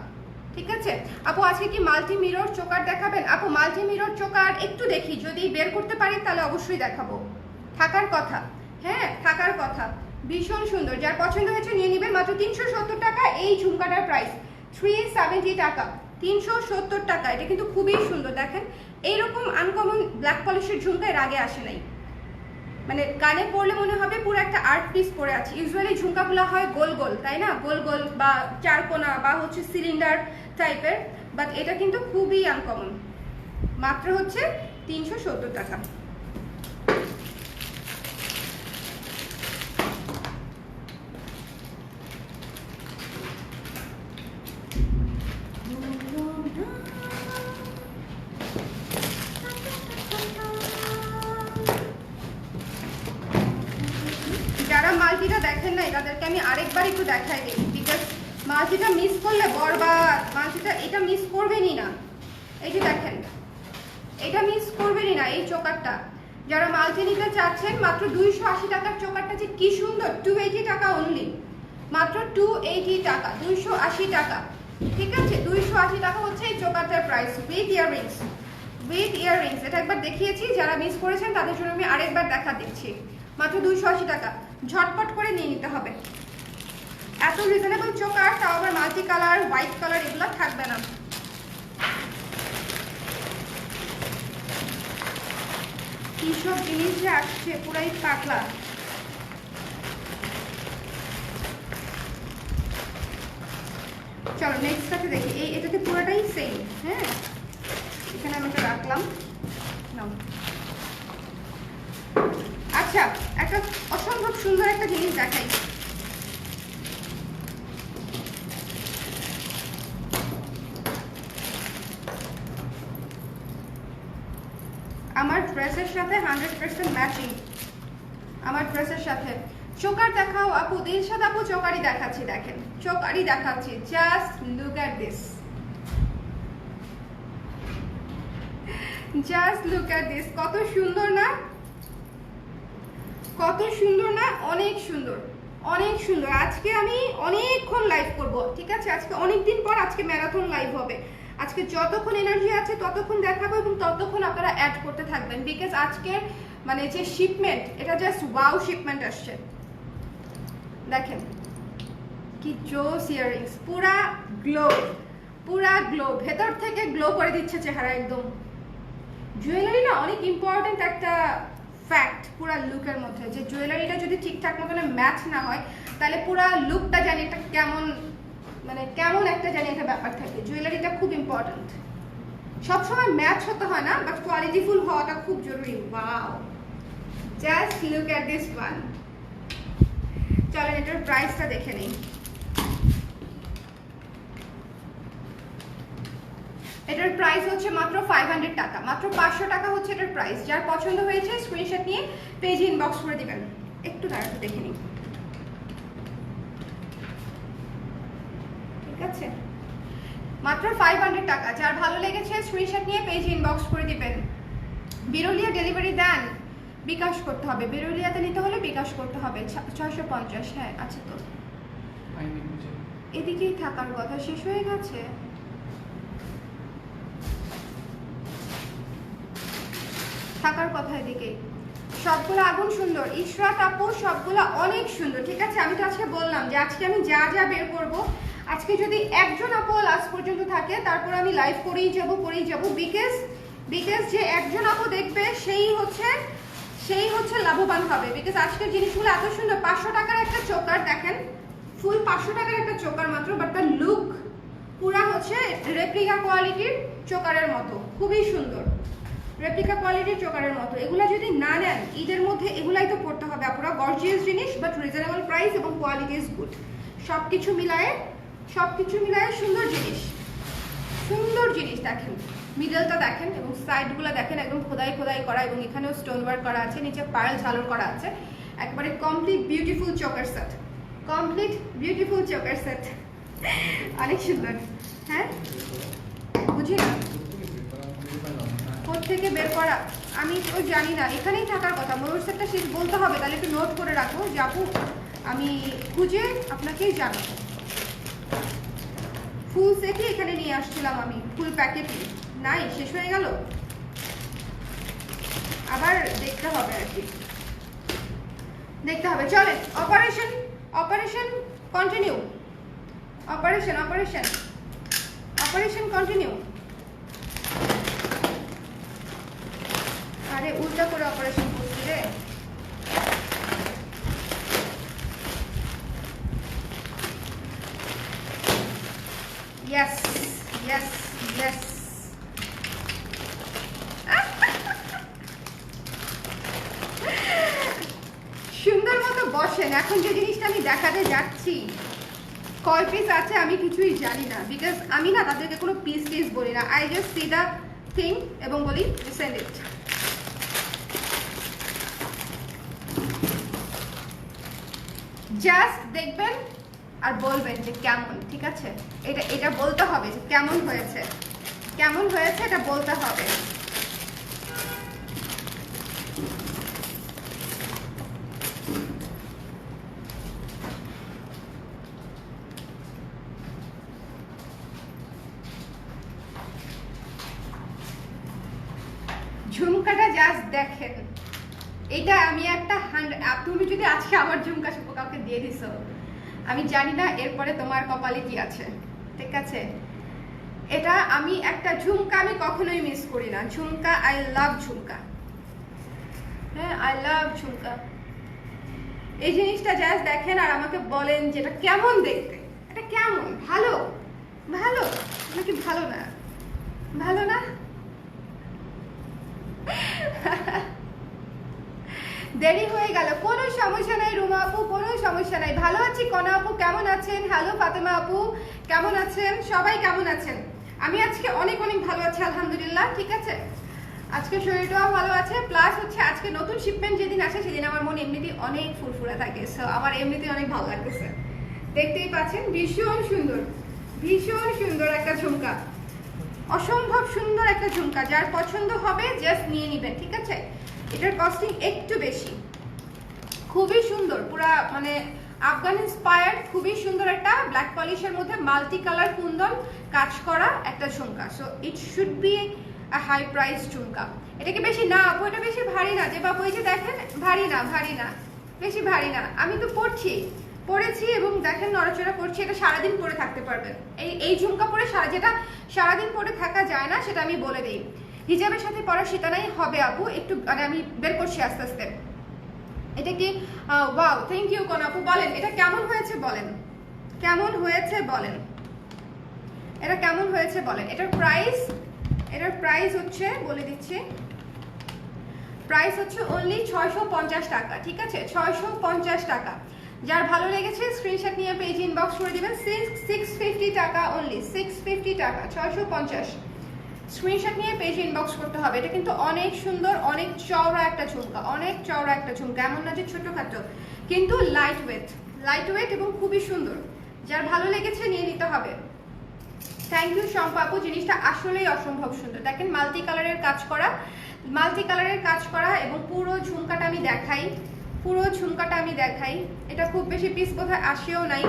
ঠিক আছে আপু, আজকে কি মাল্টি মিরর চোকার দেখাবেন? আপু মাল্টি মিরর চোকার একটু দেখি, যদি বের করতে পারি তাহলে অবশ্যই দেখাবো। থাকার কথা, হ্যাঁ থাকার কথা, ভীষণ সুন্দর। যার পছন্দ হয়েছে নিয়ে নেবেন, মাত্র 370 টাকা। এই ঝুমকাটার প্রাইস 370 টাকা, 370 টাকা। এটা কিন্তু খুবই সুন্দর। দেখেন এইরকম আনকমন ব্ল্যাক পলিশের ঝুমকা এর আগে আসে নাই, মানে কানে পরলে মনে হবে পুরো একটা আর্ট পিস পরে আছে। ইউজুয়ালি ঝুমকাগুলো হয় গোল গোল, তাই না, গোল গোল বা চারকোনা বা হচ্ছে সিলিন্ডার টাইপের, বাট এটা কিন্তু খুবই আনকমন। মাত্র হচ্ছে 370 টাকা। যারা মাল্টিটা দেখেন নাই তাদেরকে আমি আরেকবার একটু দেখাই দিই, বিকজ মাল্টিটা মিস করলে বরবাদ। মাল্টিটা এটা মিস করবেনই না, এই যে দেখেন এটা মিস করবেনই না, এই চোকারটা। যারা মাল্টি নিতে চাচ্ছেন, মাত্র 280 টাকার চোকারটা যে কি সুন্দর, 280 টাকা অনলি, মাত্র 280 টাকা, 280 টাকা। ঠিক আছে, 280 টাকা হচ্ছে এই চোকারটার প্রাইস, উইথ ইয়াররিংস। এটা একবার দেখিয়েছি, যারা মিস করেছেন তাদের জন্য আমি আরেকবার দেখা দিচ্ছি। মাত্র 280 টাকা, ঝটপট করে নিয়ে নিতে হবে। এত রিজনেবল চোকার, তাও আবার মাল্টি কালার, হোয়াইট কালার, এগুলো থাকবে না। কি সব জিনিস যে আসছে, পুরাই পাতলা। চলো নেক্সটটাকে দেখি। এটাতে পুরোটাই সেম। হ্যাঁ, এখানে আমি এটা রাখলাম। আচ্ছা, একটা অসম্ভব সুন্দর একটা জিনিস দেখাই। আমার ড্রেসের সাথে 100% ম্যাচিং, আমার ড্রেসের সাথে। চোকার দেখাও আপু, দিলশাদ আপু চোকারই দেখাচ্ছি, দেখেন চোকারই দেখাচ্ছি, just look at this. Just look at this, কত সুন্দর না, কত সুন্দর না, অনেক সুন্দর, অনেক সুন্দর। আজকে আমি অনেকক্ষণ লাইভ করব, ঠিক আছে? আজকে অনেক দিন পর আজকে ম্যারাথন লাইভ হবে। আজকে যতক্ষণ এনার্জি আছে ততক্ষণ দেখাবো এবং ততক্ষণ আপনারা অ্যাড করতে থাকবেন, বিকজ আজকের মানে যে শিপমেন্ট, এটা জাস্ট ওয়াও শিপমেন্ট আসছে। দেখেন কি জোস ইয়াররিংস, পুরা গ্লো, পুরা গ্লো, ভেতর থেকে গ্লো করে দিচ্ছে চেহারা একদম। জুয়েলারি না অনেক ইম্পর্টেন্ট একটা ফ্যাক্ট পুরা লুকের মধ্যে, যে জুয়েলারিটা যদি ঠিকঠাক মতন ম্যাচ না হয় তাহলে পুরা লুকটা জানি একটা কেমন, মানে কেমন একটা জানি একটা ব্যাপার থাকে। জুয়েলারিটা খুব ইম্পর্টেন্ট, সবসময় ম্যাচ হতে হয় না, বাট কোয়ালিটিফুল হওয়াটা খুব জরুরি। Wow, just look at this one. চলেন এটার প্রাইসটা দেখে নিই। এটার প্রাইস হচ্ছে মাত্র 500 টাকা, মাত্র 500 টাকা হচ্ছে এটার প্রাইস। যার পছন্দ হয়েছে স্ক্রিনশট নিয়ে পেজে ইনবক্স করে দিবেন। একটু দাঁড়াতে দেখে নিই, ঠিক আছে? মাত্র 500 টাকা, যার ভালো লেগেছে স্ক্রিনশট নিয়ে পেজে ইনবক্স করে দিবেন। বিরুলিয়া ডেলিভারি দেন? বিকাশ করতে হবে, বিরুলিয়াতে নিতে হলে বিকাশ করতে হবে। 650, হ্যাঁ আচ্ছা। তো এদিকেই থাকার কথা, শেষ হয়ে গেছে। থাকার কথা এদিকে, সবগুলো আগুন সুন্দর। ইশরাত আপু সবগুলো অনেক সুন্দর, ঠিক আছে? আমি তো আজকে বললাম যে আজকে আমি যা যা বের করব, আজকে যদি একজন আপু লাস্ট পর্যন্ত থাকে তারপর আমি লাইভ করেই যাব, বিকজ যে একজন আপু দেখবে সেই হচ্ছে লাভবান হবে। বিকজ আজকের জিনিসগুলো এত সুন্দর। 500 টাকার একটা চোকার দেখেন, ফুল 500 টাকার একটা চোকার মাত্র, বাট তার লুক পুরা হচ্ছে রেপ্লিকা কোয়ালিটির চোকারের মতো, খুবই সুন্দর রেপ্লিকা কোয়ালিটির চোকারের মতো। এগুলা যদি না নেন ঈদের মধ্যে, এগুলাই তো পড়তে হবে আপনারা। গর্জিয়াস জিনিস, বাট রিজনেবল প্রাইস এবং কোয়ালিটি ইজ গুড। সবকিছু মিলায়ে সুন্দর জিনিস, সুন্দর জিনিস। দেখেন মিডলটা দেখেন এবং সাইডগুলো দেখেন, একদম খোদাই করা, এবং এখানেও স্টোন ওয়ার্ক করা আছে, নিচে পার্ল ঝালর করা আছে। একবারে complete beautiful choker set, complete beautiful choker set, অনেক সুন্দর। হ্যাঁ বুঝি না থেকে বের করা, আমি তো জানি না, এখানেই থাকার কথা। ময়ূর সেটটা শেষ বলতে হবে, তাহলে একটু নোট করে রাখো যাবো, আমি খুঁজে আপনাকেই জানাবো। ফুল সেটই এখানে নিয়ে আসছিলাম আমি, ফুল প্যাকেটই নাই, শেষ হয়ে গেল, আবার দেখতে হবে আর কি, দেখতে হবে। চলেন অপারেশন কন্টিনিউ, অপারেশন কন্টিনিউ। আরে উল্টা করে অপারেশন করছি রে। yes সুন্দর মতো বসেন। এখন যে জিনিসটা আমি দেখাতে যাচ্ছি, কয় পিস আছে আমি কিছুই জানি না, বিকজ আমি না তাদেরকে কোনো পিস বলি না। I just see the thing এবং বলি সেন্ড ইট। জাস্ট দেখবেন আর বলবেন যে কেমন, ঠিক আছে? এটা বলতে হবে যে কেমন হয়েছে এটা বলতে হবে। ঝুমকাটা জাস্ট দেখেন, এটা আমি একটা তুমি যদি আজকে আমার ঝুমকা কাউকে দিয়ে দিছো, আমি জানি না এরপরে তোমার কপালে কি আছে, ঠিক আছে? এটা আমি একটা ঝুমকা আমি কখনোই মিস করি না। ঝুমকা, আই লাভ ঝুমকা, হ্যাঁ আই লাভ ঝুমকা। এই জিনিসটা জাস্ট দেখেন আর আমাকে বলেন যে এটা কেমন দেখতে, এটা কেমন, ভালো নাকি ভালো না? দেরি হয়ে গেল, কোনো সমস্যা নাই রুমা আপু, কোনো সমস্যা নাই, ভালো আছি। কনা আপু কেমন আছেন? হ্যালো ফাতেমা আপু কেমন আছেন? সবাই কেমন আছেন? আমি আজকে অনেক ভালো আছি আলহামদুলিল্লাহ, ঠিক আছে? আজকে শরীরটাও ভালো আছে, প্লাস হচ্ছে আজকে নতুন শিপমেন্ট যেদিন আসে সেদিন আমার মন এমনিতেই অনেক ফুরফুরে থাকে, সো আমার এমনিতেই অনেক ভালো লাগতেছে। দেখতেই পাচ্ছেন ভীষণ সুন্দর একটা ঝুমকা, অসম্ভব সুন্দর একটা ঝুমকা, যার পছন্দ হবে জাস্ট নিয়ে নেবেন, ঠিক আছে? এটার কস্টিং একটু বেশি, খুবই সুন্দর, পুরা মানে আফগান ইন্সপায়ার্ড, খুবই সুন্দর একটা ব্ল্যাক পলিশের মধ্যে মাল্টি কালার কুন্দন কাজ করা একটা jhumka. So it should be a high price jhumka. এটা কি বেশি না আপু? এটা বেশি ভারী না যে বাবু, এই যে দেখেন, ভারী না, ভারী না, বেশি ভারী না। আমি তো পরেছি এবং দেখেন নড়াচড়া করছি, এটা সারাদিন পরে থাকতে পারবেন। এই ঝুমকা পরে যেটা সারাদিন পরে থাকা যায় না সেটা আমি বলে দিই। হিজাবের সাথে পরা সেটা নাই হবে আপু, একটু মানে আমি বের করছি আস্তে আস্তে। এটা কি ওয়াও, থ্যাংক ইউ কোন আপু। বলেন এটা কেমন হয়েছে, বলেন কেমন হয়েছে, বলেন এটা কেমন হয়েছে, বলেন। এটার প্রাইস হচ্ছে, বলে দিচ্ছি, প্রাইস হচ্ছে অনলি 650 টাকা, ঠিক আছে? 650 টাকা। যার ভালো লেগেছে স্ক্রিনশট নিয়ে পেজ ইনবক্স করে দিবেন। 650 টাকা অনলি, 650 টাকা, 650। স্ক্রিনশট নিয়ে পেজ ইনবক্স করতে হবে। এটা কিন্তু অনেক সুন্দর, অনেক চওড়া একটা ঝুমকা, অনেক চওড়া একটা ঝুমকা, এমন না যে ছোটখাটো, কিন্তু লাইট ওয়েট এবং খুবই সুন্দর। যার ভালো লেগেছে নিয়ে নিতে হবে। থ্যাংক ইউ শম্পা আপু, জিনিসটা আসলেই অসম্ভব সুন্দর। দেখেন মাল্টি কালারের কাজ করা এবং পুরো ঝুমকাটা আমি দেখাই, এটা খুব বেশি পিস বোধহয় আসেও নাই।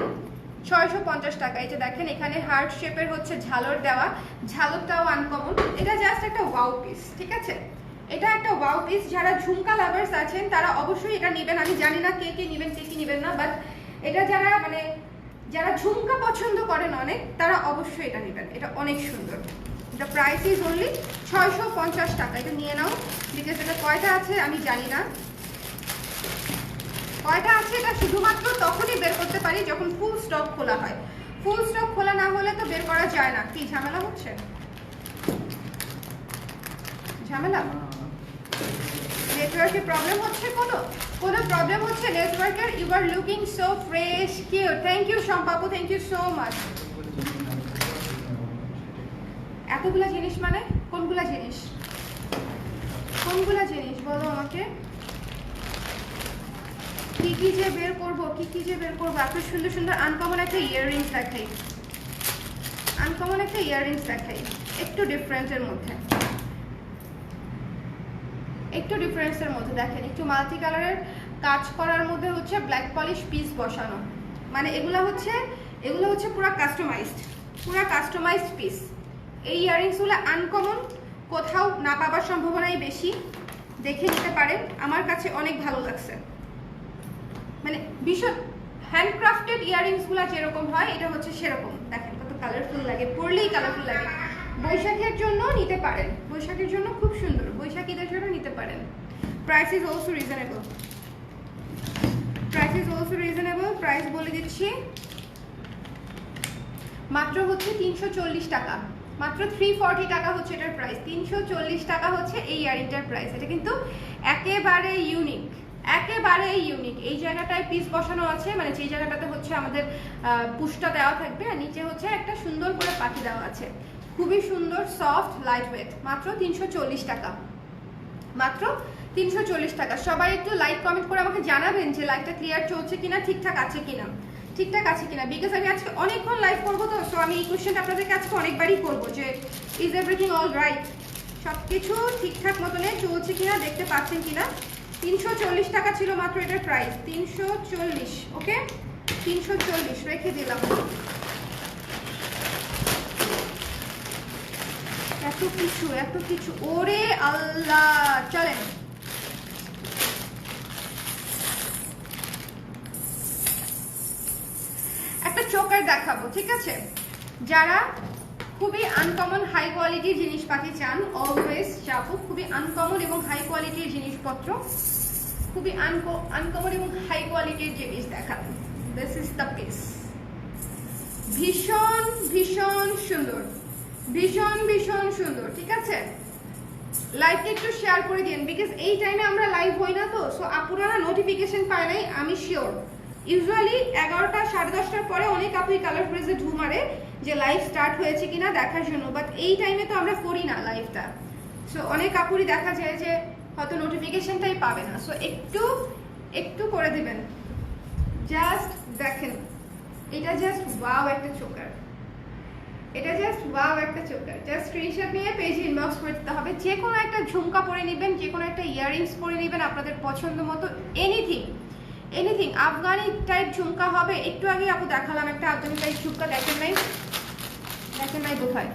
650 টাকা। এই যে দেখেন এখানে হার্ট শেপের হচ্ছে ঝালর দেওয়া, ঝালরটাও আনকমন। এটা জাস্ট একটা ওয়াও পিস, ঠিক আছে? এটা একটা ওয়াও পিস। যারা ঝুমকা লাভার্স আছেন তারা অবশ্যই এটা নেবেন। আমি জানি না কে নেবেন, কে নেবেন না, বাট এটা যারা ঝুমকা পছন্দ করেন অনেক, তারা অবশ্যই এটা নেবেন। এটা অনেক সুন্দর। এটা প্রাইস ইজ অনলি 650 টাকা। এটা নিয়ে নাও, বিকজ এটা কয়টা আছে আমি জানি না, কয়টা আছে এটা শুধুমাত্র তখনই বের করতে পারি যখন ফুল স্টক খোলা হয়। ফুল স্টক খোলা না হলে তো বের করা যায় না। কি ঝামেলা হচ্ছে? ঝামেলা নেটওয়ার্কের প্রবলেম হচ্ছে? কোনো প্রবলেম হচ্ছে নেটওয়ার্কের? You are looking so fresh, cute. Thank you শম্পাপু, থ্যাংক ইউ সো মাচ। এতগুলা জিনিস মানে কোনগুলা জিনিস বলো আমাকে। কি যে বের করবো, এত সুন্দর সুন্দর আনকমন একটা ইয়াররিংস দেখাই, একটু ডিফারেন্সের মধ্যে দেখেন, একটু মাল্টি কালারের কাজ করার মধ্যে হচ্ছে ব্ল্যাক পলিশ পিস বসানো, মানে এগুলো হচ্ছে পুরো কাস্টমাইজড পিস। এই ইয়াররিংসগুলো আনকমন, কোথাও না পাবার সম্ভাবনাই বেশি। দেখে নিতে পারেন, আমার কাছে অনেক ভালো লাগছে। মানে ভীষণ হ্যান্ডক্রাফটেড ইয়াররিংসগুলো যেরকম হয়, এটা হচ্ছে সেরকম। দেখেন কত কালারফুল লাগে, পরলেই কালারফুল লাগে। বৈশাখের জন্য নিতে পারেন, বৈশাখের জন্য খুব সুন্দর, বৈশাখীদের জন্য নিতে পারেন। Price is also reasonable, price বলে দিচ্ছি, মাত্র হচ্ছে 340 টাকা, মাত্র 340 টাকা হচ্ছে এটার প্রাইস। 340 টাকা হচ্ছে এই ইয়াররিংটার প্রাইস। এটা কিন্তু একেবারে ইউনিক। এই জায়গাটায় পিস বসানো আছে, মানে যে জায়গাটাতে হচ্ছে আমাদের পুশটা দেওয়া থাকবে, আর নিচে হচ্ছে একটা সুন্দর করে পাখি দেওয়া আছে। খুবই সুন্দর, সফট, লাইট ওয়েট। মাত্র 340 টাকা, মাত্র 340 টাকা। সবাই একটু লাইক কমেন্ট করে আমাকে জানাবেন যে লাইভটা ক্লিয়ার চলছে কিনা, ঠিকঠাক আছে কিনা, বিকজ আমি আজকে অনেকক্ষণ লাইভ করবো, তো সো আমি এই কোয়েশ্চেনটা আপনাদেরকে আজকে অনেকবারই করবো যে ইজ এভরিথিং অল রাইট, সবকিছু ঠিকঠাক মতনে চলছে কিনা, দেখতে পাচ্ছেন কিনা। 340 টাকা ছিল মাত্র এটার প্রাইস, 340। ওকে, 340 রেখে দিলাম। এত কিছু, ওরে আল্লাহ। চলেন একটা চোকার দেখাবো, ঠিক আছে? যারা খুবই আনকমন হাই কোয়ালিটির জিনিসপাতি চান, অলওয়েজ যাবো খুবই আনকমন এবং হাই কোয়ালিটির জিনিসপত্র, খুবই আনকমন এবং হাই কোয়ালিটির জিনিস দেখাবেন। This is the piece. ভীষণ সুন্দর, ঠিক আছে? লাইভটা একটু শেয়ার করে দিন, বিকজ এই টাইমে আমরা লাইভ হই না, তো সো আপনারা নোটিফিকেশন পায় নাই, আমি শিওর। ইউজুয়ালি 11টা 10:30টার পরে অনেক আপুই কালার ফ্রেজে ঢু মারে যে লাইভ স্টার্ট হয়েছে কিনা দেখার জন্য, বাট এই টাইমে তো আমরা করি না লাইভটা। সো অনেক আপুরই দেখা যায় যে হয়তো নোটিফিকেশনটাই পাবে না। সো একটু করে দিবেন। জাস্ট দেখেন, এটা জাস্ট ওয়াও একটা চোকার, এটা জাস্ট ওয়াও একটা চোকার। জাস্ট স্ক্রিনশট নিয়ে পেজে ইনবক্স করে দিতে হবে। যে কোনো একটা ঝুমকা পরে নেবেন, যে কোনো একটা ইয়াররিংস পরে নেবেন আপনাদের পছন্দ মতো, এনিথিং এনিথিং। আফগানি টাইপ ঝুমকা হবে। একটু আগে আপু দেখালাম একটা আফগানি টাইপ ঝুমকা, দেখেন নাই? দেখেন নাই বোধহয়,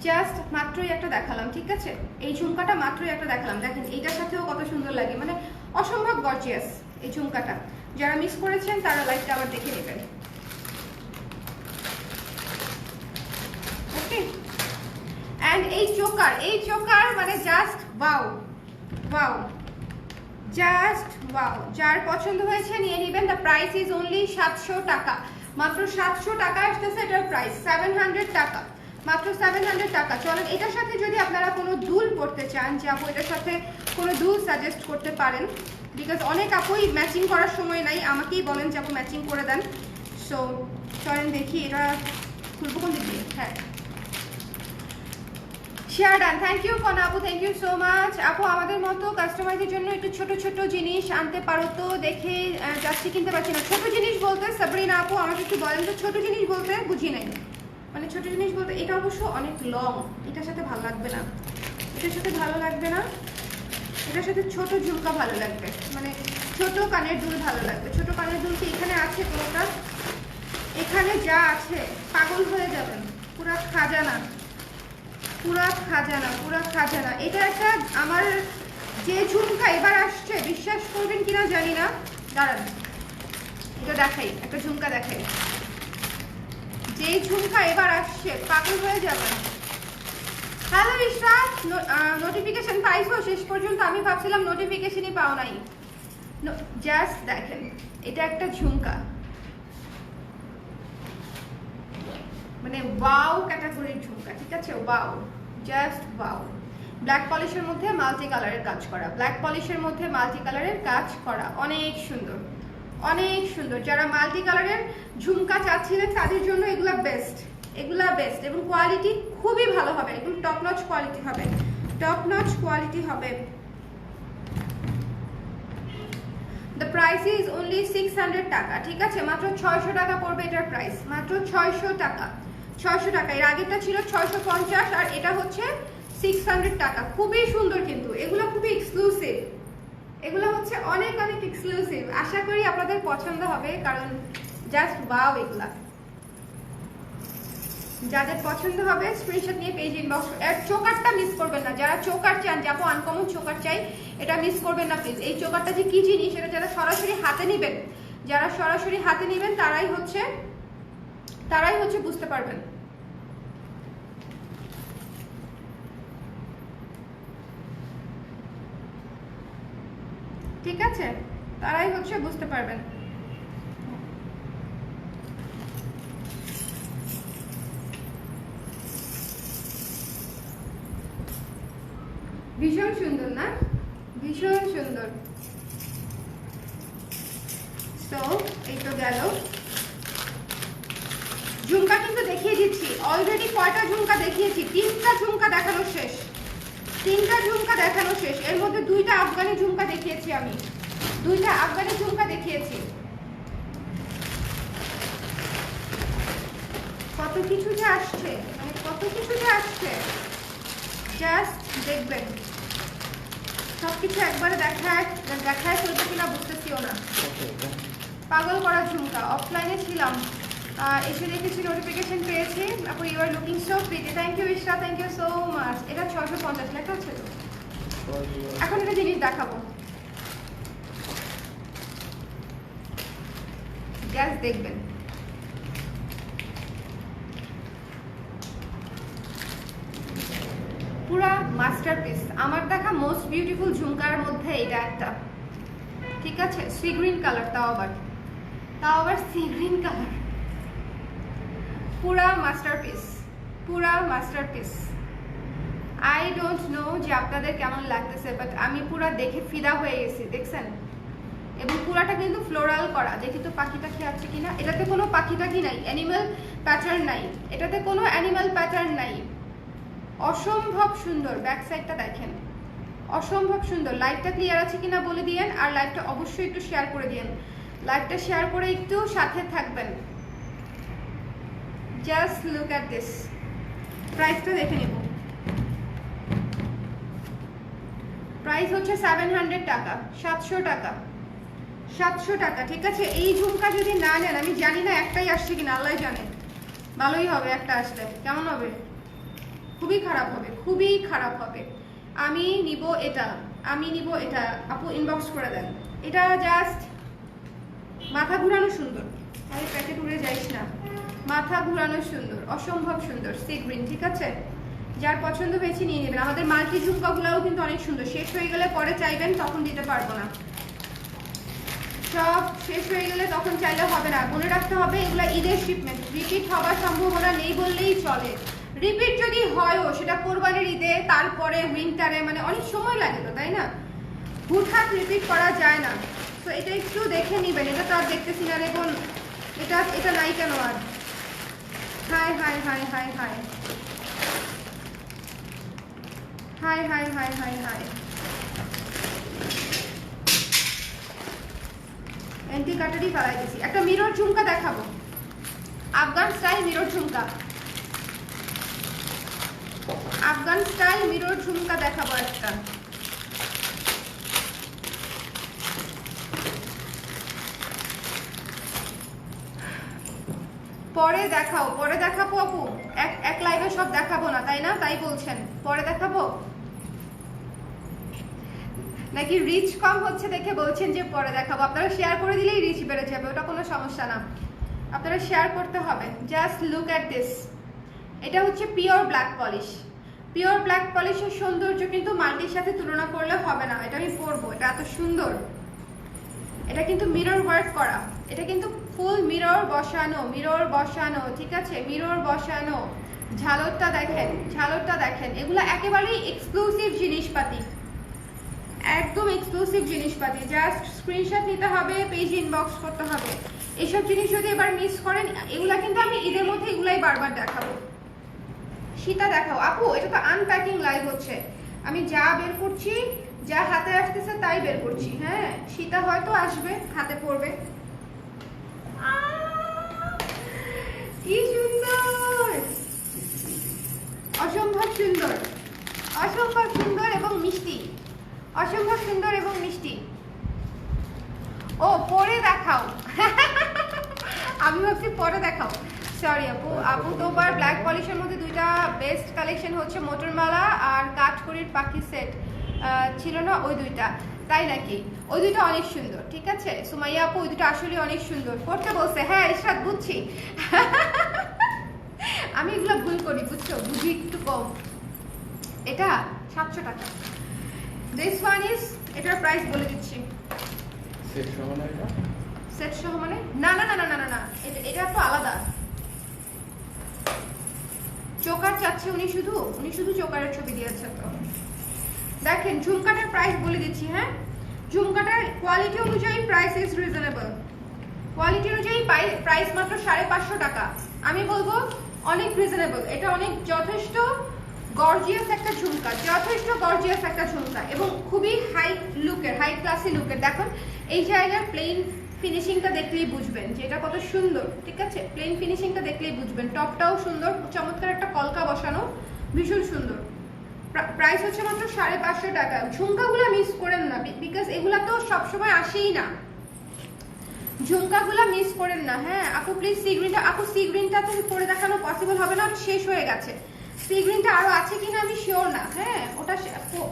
জাস্ট মাত্রই একটা দেখালাম, ঠিক আছে? এই ঝুমকাটা মাত্রই একটা দেখালাম, দেখেন এইটার সাথেও কত সুন্দর লাগে, মানে অসম্ভব গর্জিয়াস এই ঝুমকাটা। যারা মিস করেছেন তারা লাইভটা আবার দেখে নেবেন। ওকে, অ্যান্ড এই চোকার মানে just wow wow, just wow. যার পছন্দ হয়েছে নিয়ে নেবেন। দ্য প্রাইস ইজ অনলি 700 টাকা, মাত্র 700 টাকা আসতেছে এটার প্রাইস, 700 টাকা, মাত্র 700 টাকা। চলেন এটার সাথে যদি আপনারা কোনো দুল পড়তে চান, যে আপু এটার সাথে কোনো দুল সাজেস্ট করতে পারেন, বিকজ অনেক আপুই ম্যাচিং করার সময় নাই, আমাকেই বলেন যে আপু ম্যাচিং করে দেন। সো চলেন দেখি এটা খুলবো কোন দিক দিয়ে। হ্যাঁ, শেয়ার ডান, থ্যাংক ইউ কনা আপু, থ্যাংক ইউ সো মাচ। আপু আমাদের মতো কাস্টমারদের জন্য একটু ছোট ছোট জিনিস আনতে পারো তো, দেখে যাচ্ছি কিনতে পারছি না। ছোট জিনিস বলতে সাবরিনা আপু আমাকে একটু বলেন তো, ছোট জিনিস বলতে বুঝি নাই, মানে ছোট জিনিস বলতে এটা অবশ্য অনেক লং, এটার সাথে ভালো লাগবে না, এটার সাথে ভালো লাগবে না, এটার সাথে ছোট ঝুমকা ভালো লাগবে, মানে ছোট কানের দুল ভালো লাগবে। ছোট কানের দুল কি এখানে আছে কোনোটা? এখানে যা আছে পাগল হয়ে যাবেন, পুরা খাজানা, পুরা খাজানা, পুরা খাজানা। এটা একটা আমার যে ঝুমকা এবার আসছে, বিশ্বাস করবেন কিনা জানি না, দাঁড়ান এটা দেখাই, একটা ঝুমকা দেখাই, যে ঝুমকা এবার আসছে পাগল হয়ে যাবেন। হ্যালো ইশরাত, নোটিফিকেশন পাইছো শেষ পর্যন্ত? আমি ভাবছিলাম নোটিফিকেশনই পাও নাই। জাস্ট দেখেন, এটা একটা ঝুমকা, মানে ওয়াও ক্যাটাগরির ঝুমকা, ঠিক আছে? Wow, just wow. ব্ল্যাক পলিশের মধ্যে মাল্টি কালারের কাজ করা, ব্ল্যাক পলিশের মধ্যে মাল্টি কালারের কাজ করা, অনেক সুন্দর, অনেক সুন্দর। যারা মাল্টি কালারের ঝুমকা চাচ্ছিলেন তাদের জন্য এগুলা বেস্ট, এগুলা বেস্ট, এবং কোয়ালিটি খুবই ভালো হবে, একদম টপ নচ কোয়ালিটি হবে, টপ নচ কোয়ালিটি হবে। দ্য প্রাইস ইজ অনলি 600 টাকা, ঠিক আছে? মাত্র 600 টাকা পড়বে এটার প্রাইস, মাত্র 600 টাকা, 600 টাকা। এর আগেরটা ছিল 650 আর এটা হচ্ছে 600 টাকা। খুবই সুন্দর, কিন্তু এগুলো খুবই এক্সক্লুসিভ, এগুলো হচ্ছে অনেক অনেক এক্সক্লুসিভ। আশা করি আপনাদের পছন্দ হবে, কারণ জাস্ট ওয়াও এগুলা। যাদের পছন্দ হবে স্ক্রিনশট নিয়ে পেজ ইনবক্স। এর চোকারটা মিস করবেন না, যারা চোকার চান, যে আপু আনকমন চোকার চাই, এটা মিস করবেন না প্লিজ। এই চোকারটা যে কি জিনিস, এটা যারা সরাসরি হাতে নেবেন, যারা সরাসরি হাতে নেবেন তারাই হচ্ছে বুঝতে পারবেন। ঠিক আছে, তারাই হচ্ছে বুঝতে পারবেন। ভীষণ সুন্দর না? ভীষণ সুন্দর। তো এই তো গেল ঝুমকা, কিন্তু দেখিয়ে দিচ্ছি অলরেডি কয়টা ঝুমকা দেখিয়েছি, 3টা ঝুমকা দেখানো শেষ, 3টা ঝুমকা দেখানো শেষ। এর মধ্যে 2টা আফগানি ঝুমকা দেখিয়েছি, আমি 2টা আফগানি ঝুমকা দেখিয়েছি। কত কিছু যে আসছে, মানে কত কিছু যে আসছে, জাস্ট দেখবেন। সবকিছু একবারে দেখায় চলবে কিনা বুঝতেছিও না। পাগল করা ঝুমকা, অফলাইনে ছিলাম, এসে দেখেছি নোটিফিকেশন পেয়েছি, আপু you are looking so pretty. Thank you Ishra, thank you so much. এটা 650 লেখা আছে তো। এখন একটা জিনিস দেখাবো, জাস্ট দেখবেন। পুরা মাস্টারপিস, আমার দেখা মোস্ট বিউটিফুল ঝুমকার মধ্যে এটা একটা, ঠিক আছে? সি গ্রিন কালার, তাও আবার সি গ্রিন কালার, পুরা মাস্টারপিস, পুরা মাস্টারপিস। আই ডোন্ট নো যে আপনাদের কেমন লাগতেছে, বাট আমি পুরা দেখে ফিদা হয়ে গেছি, দেখছেন? এবং পুরাটা কিন্তু ফ্লোরাল করা, দেখি তো পাখি টাখি আছে কিনা। এটাতে কোনো পাখি টাখি নাই, অ্যানিমাল প্যাটার্ন নাই, এটাতে কোনো অ্যানিমাল প্যাটার্ন নাই। অসম্ভব সুন্দর, ব্যাক সাইডটা দেখেন, অসম্ভব সুন্দর। লাইভটা ক্লিয়ার আছে কিনা বলে দিয়েন, আর লাইভটা অবশ্যই একটু শেয়ার করে দিয়েন, লাইভটা শেয়ার করে একটু সাথে থাকবেন। জাস্ট লুক অ্যাট দিস, প্রাইসটা দেখে নেব। প্রাইস হচ্ছে 700 টাকা, 700 টাকা, 700 টাকা। ঠিক আছে, এই ঝুমকা যদি না নেন, আমি জানি না একটাই আসছে কিনা, আল্লাহ জানে। ভালোই হবে একটা আসলে, কেমন হবে? খুবই খারাপ হবে, খুবই খারাপ হবে। আমি নিব এটা, আমি নিব এটা। আপু ইনবক্স করে দেন। এটা জাস্ট মাথা ঘুরানো সুন্দর। আরে প্যাকেট উড়ে যাইস না। মাথা ঘুরানো সুন্দর, অসম্ভব সুন্দর, সি গ্রিন। ঠিক আছে, যার পছন্দ হয়েছে নিয়ে নেবেন। আমাদের মাল্টি ঝুমকাগুলোও কিন্তু অনেক সুন্দর। শেষ হয়ে গেলে পরে চাইবেন, তখন দিতে পারবো না। সব শেষ হয়ে গেলে তখন চাইলে হবে না। মনে রাখতে হবে এগুলো ঈদের শিপমেন্ট, রিপিট হওয়ার সম্ভাবনা নেই বললেই চলে। রিপিট যদি হয়ও সেটা কোরবানির ঈদে, তারপরে উইন্টারে, মানে অনেক সময় লাগে তো, তাই না? হুটহাট রিপিট করা যায় না। তো এটা একটু দেখে নিবেন। এটা তো আর দেখতেছি না দেখুন, এটা নাই কেন আর? Hi hi hi hi hi hi hi hi hi hi. এন্টি কাটারি ফেলাই দিছি। একটা মিরর ঝুমকা দেখাবো, Afghan style mirror jhumka. Afghan style mirror jhumka দেখাবো একটা। পরে দেখাও, পরে দেখাবো আপু। এক লাইভে সব দেখাবো না, তাই না? তাই বলছেন পরে দেখাবো, নাকি রিচ কম হচ্ছে দেখে বলছেন যে পরে দেখাবো? আপনারা শেয়ার করে দিলেই রিচ বেড়ে যাবে, ওটা কোনো সমস্যা না। আপনারা শেয়ার করতে হবে। Just look at this. এটা হচ্ছে pure black polish. Pure black পলিশের সৌন্দর্য কিন্তু মাল্টির সাথে তুলনা করলে হবে না। এটা আমি পরবো, এটা এত সুন্দর। এটা কিন্তু মিরর ওয়ার্ক করা, এটা কিন্তু ফুল মিরর বসানো, মিরর বসানো। ঠিক আছে, মিরর বসানো। ঝালরটা দেখেন, ঝালরটা দেখেন। এগুলো একেবারেই এক্সক্লুসিভ জিনিসপাতি, একদম এক্সক্লুসিভ জিনিসপাতি। জাস্ট স্ক্রিনশট নিতে হবে, পেজ ইনবক্স করতে হবে। এইসব জিনিস যদি এবার মিস করেন, এগুলা কিন্তু আমি ঈদের মধ্যে এগুলাই বারবার দেখাবো। সীতা দেখাও আপু। এটা তো আনপ্যাকিং লাইভ হচ্ছে, আমি যা বের করছি, যা হাতে আসতেছে তাই বের করছি। হ্যাঁ, সীতা হয়তো আসবে, হাতে পড়বে। কি সুন্দর, অসম্ভব সুন্দর, অসম্ভব সুন্দর এবং মিষ্টি, অসম্ভব সুন্দর এবং মিষ্টি। ও পরে দেখাও। আমি ভাবছি পরে দেখাও, সরি আপু। আপু তোমার ব্ল্যাক পলিশের মধ্যে দুইটা বেস্ট কালেকশন হচ্ছে মোটরমালা আর কাঠকড়ির পাখি সেট ছিল না, ওই দুইটা, তাই নাকি? ওই দুইটা অনেক সুন্দর। ঠিক আছে সুমাইয়া আপু, ওই দুটো আসলে অনেক সুন্দর। পড়তে বলছে, হ্যাঁ ইশরাত বুঝছি। আমি এগুলো ভুল করি, বুঝছো, বুঝি একটু কম। এটা 700 টাকা। দিস ওয়ান ইজ, এটার প্রাইস বলে দিচ্ছি। সেট সহ না এটা? সেট সহ মানে? না না না না না না, এটা তো আলাদা। চোকার চাচ্ছে উনি শুধু চোকারের ছবি দিয়েছে। তো দেখেন ঝুমকাটার প্রাইস বলে দিচ্ছি। হ্যাঁ, ঝুমকাটার কোয়ালিটি অনুযায়ী প্রাইস ইজ রিজনেবল। কোয়ালিটি অনুযায়ী প্রাইস মাত্র 550 টাকা। আমি বলবো অনেক রিজনেবল। এটা অনেক যথেষ্ট গর্জিয়াস একটা ঝুমকা, যথেষ্ট গর্জিয়াস একটা ঝুমকা এবং খুবই হাই লুকের, হাই ক্লাসি লুকের। দেখুন এই জায়গার প্লেন ফিনিশিংটা দেখলেই বুঝবেন যে এটা কত সুন্দর। ঠিক আছে, প্লেন ফিনিশিংটা দেখলেই বুঝবেন। টপটাও সুন্দর, চমৎকার একটা কলকা বসানো, ভীষণ সুন্দর। প্রাইস হচ্ছে মাত্র 550 টাকা। ঝুমকাগুলো মিস করেন না, বিকজ এগুলা তো সবসময় আসেই না। ঝুমকাগুলো মিস করেন না। হ্যাঁ আপু প্লিজ সি গ্রিনটা, আপু সি গ্রিনটা তো পরে দেখানো পসিবল হবে না, শেষ হয়ে গেছে। সি গ্রিনটা আরো আছে কিনা আমি শিওর না। হ্যাঁ,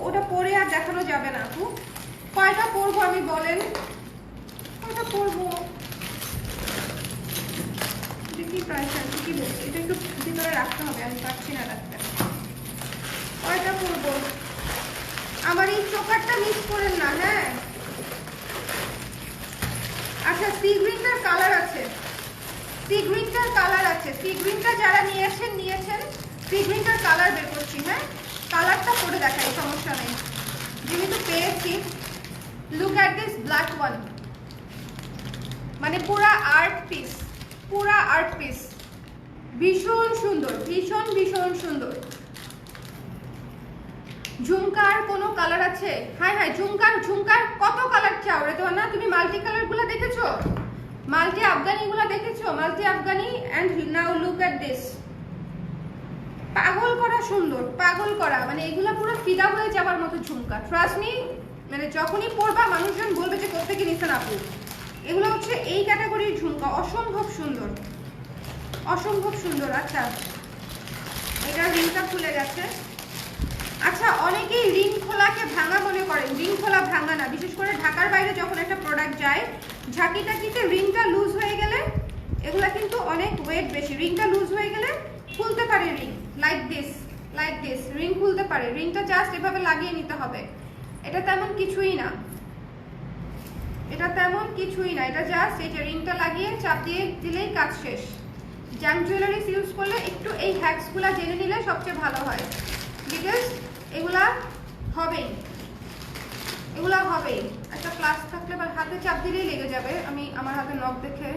ওটা পরে আর দেখানো যাবে না। আপু কয়টা পরবো আমি বলেন, কয়টা পরবো? কি প্রাইস আছে কি বলছি, এটা একটু ভিতরে রাখতে হবে, আমি পারছি না রাখতে। কয়টা পরবো? আমার এই চোকারটা মিস করেন না। হ্যাঁ আচ্ছা, সি গ্রিনটার কালার আছে, সি গ্রিনটার কালার আছে। সি গ্রিনটা যারা নিয়েছেন সি গ্রিনটার কালার বের করছি। হ্যাঁ, কালারটা পরে দেখাই, সমস্যা নেই, যেহেতু পেয়েছি। Look at this black one, মানে পুরা আর্ট পিস, পুরা আর্ট পিস। ভীষণ সুন্দর, ভীষণ ভীষণ সুন্দর। ঝুমকার কোনো কালার আছে? হ্যাঁ হ্যাঁ, ঝুমকার কত কালার চাও রে তোমার? না তুমি মাল্টি কালার গুলো দেখেছো, মাল্টি আফগানি গুলো দেখেছো, multi Afghani. And now look at this, পাগল করা সুন্দর, পাগল করা, মানে এগুলা পুরো ফিদা হয়ে যাওয়ার মতো ঝুমকা। ট্রাস্ট মি, মানে যখনই পরবা মানুষজন বলবে যে কোত্থেকে নিছেন আপু। এগুলো হচ্ছে এই ক্যাটাগরির ঝুমকা, অসম্ভব সুন্দর, অসম্ভব সুন্দর। আচ্ছা, এটা রিংটা খুলে গেছে। আচ্ছা, অনেকেই রিং খোলাকে ভাঙা মনে করেন। রিং খোলা ভাঙা না, বিশেষ করে ঢাকার বাইরে যখন একটা প্রোডাক্ট যায়, ঝাঁকি টাকিতে রিংটা লুজ হয়ে গেলে, এগুলা কিন্তু অনেক ওয়েট বেশি, রিংটা লুজ হয়ে গেলে খুলতে পারে ring, like this, like this, ring খুলতে পারে। রিংটা জাস্ট এভাবে লাগিয়ে নিতে হবে। এটা তেমন কিছুই না, এটা তেমন কিছুই না, এটা জাস্ট এই যে রিংটা লাগিয়ে চাপ দিয়ে দিলেই কাজ শেষ। জাঙ্ক জুয়েলারিস ইউজ করলে একটু এই হ্যাক্সগুলা জেনে নিলে সবচেয়ে ভালো হয়, বিকজ এগুলা হবেই, এগুলা হবেই। একটা প্লাস থাকলে বা হাতে চাপ দিলেই লেগে যাবে। আমি আমার হাতে নখ দেখে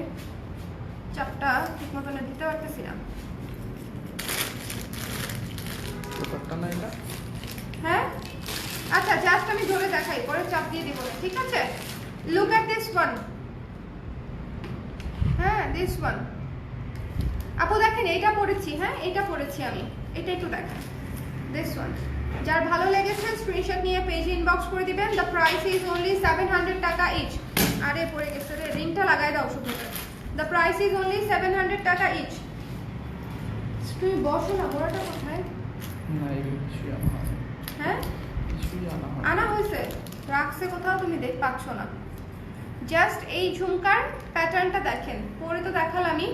চাপটা ঠিক মতন দিতে পারতেছি না। ব্যাপারটা না এটা। হ্যাঁ, আচ্ছা, জাস্ট আমি ধরে দেখাই, পরে চাপ দিয়ে দিব না, ঠিক আছে? Look at this one. হ্যাঁ, দিস ওয়ান আপু দেখেন, এইটা পড়েছি। হ্যাঁ, এটা পড়েছি আমি, এটা একটু দেখেন, দিস ওয়ান। যার ভালো লেগেছে স্ক্রিনশট নিয়ে পেজে ইনবক্স করে দিবেন। দ্য প্রাইস ইজ অনলি 700 টাকা ইচ। আরে পড়ে গেছে রে, রিংটা লাগাই দাও শুধু। দ্য প্রাইস ইজ অনলি 700 টাকা ইচ। তুমি বসো না, বড়টা কোথায়? না, এই কিছুই আনা হয়। হ্যাঁ, কিছুই আনা হয়। আনা হয়েছে, রাখছে কোথাও, তুমি পাচ্ছ না। জাস্ট এই ঝুমকার প্যাটার্নটা দেখেন, পরে তো দেখালামই।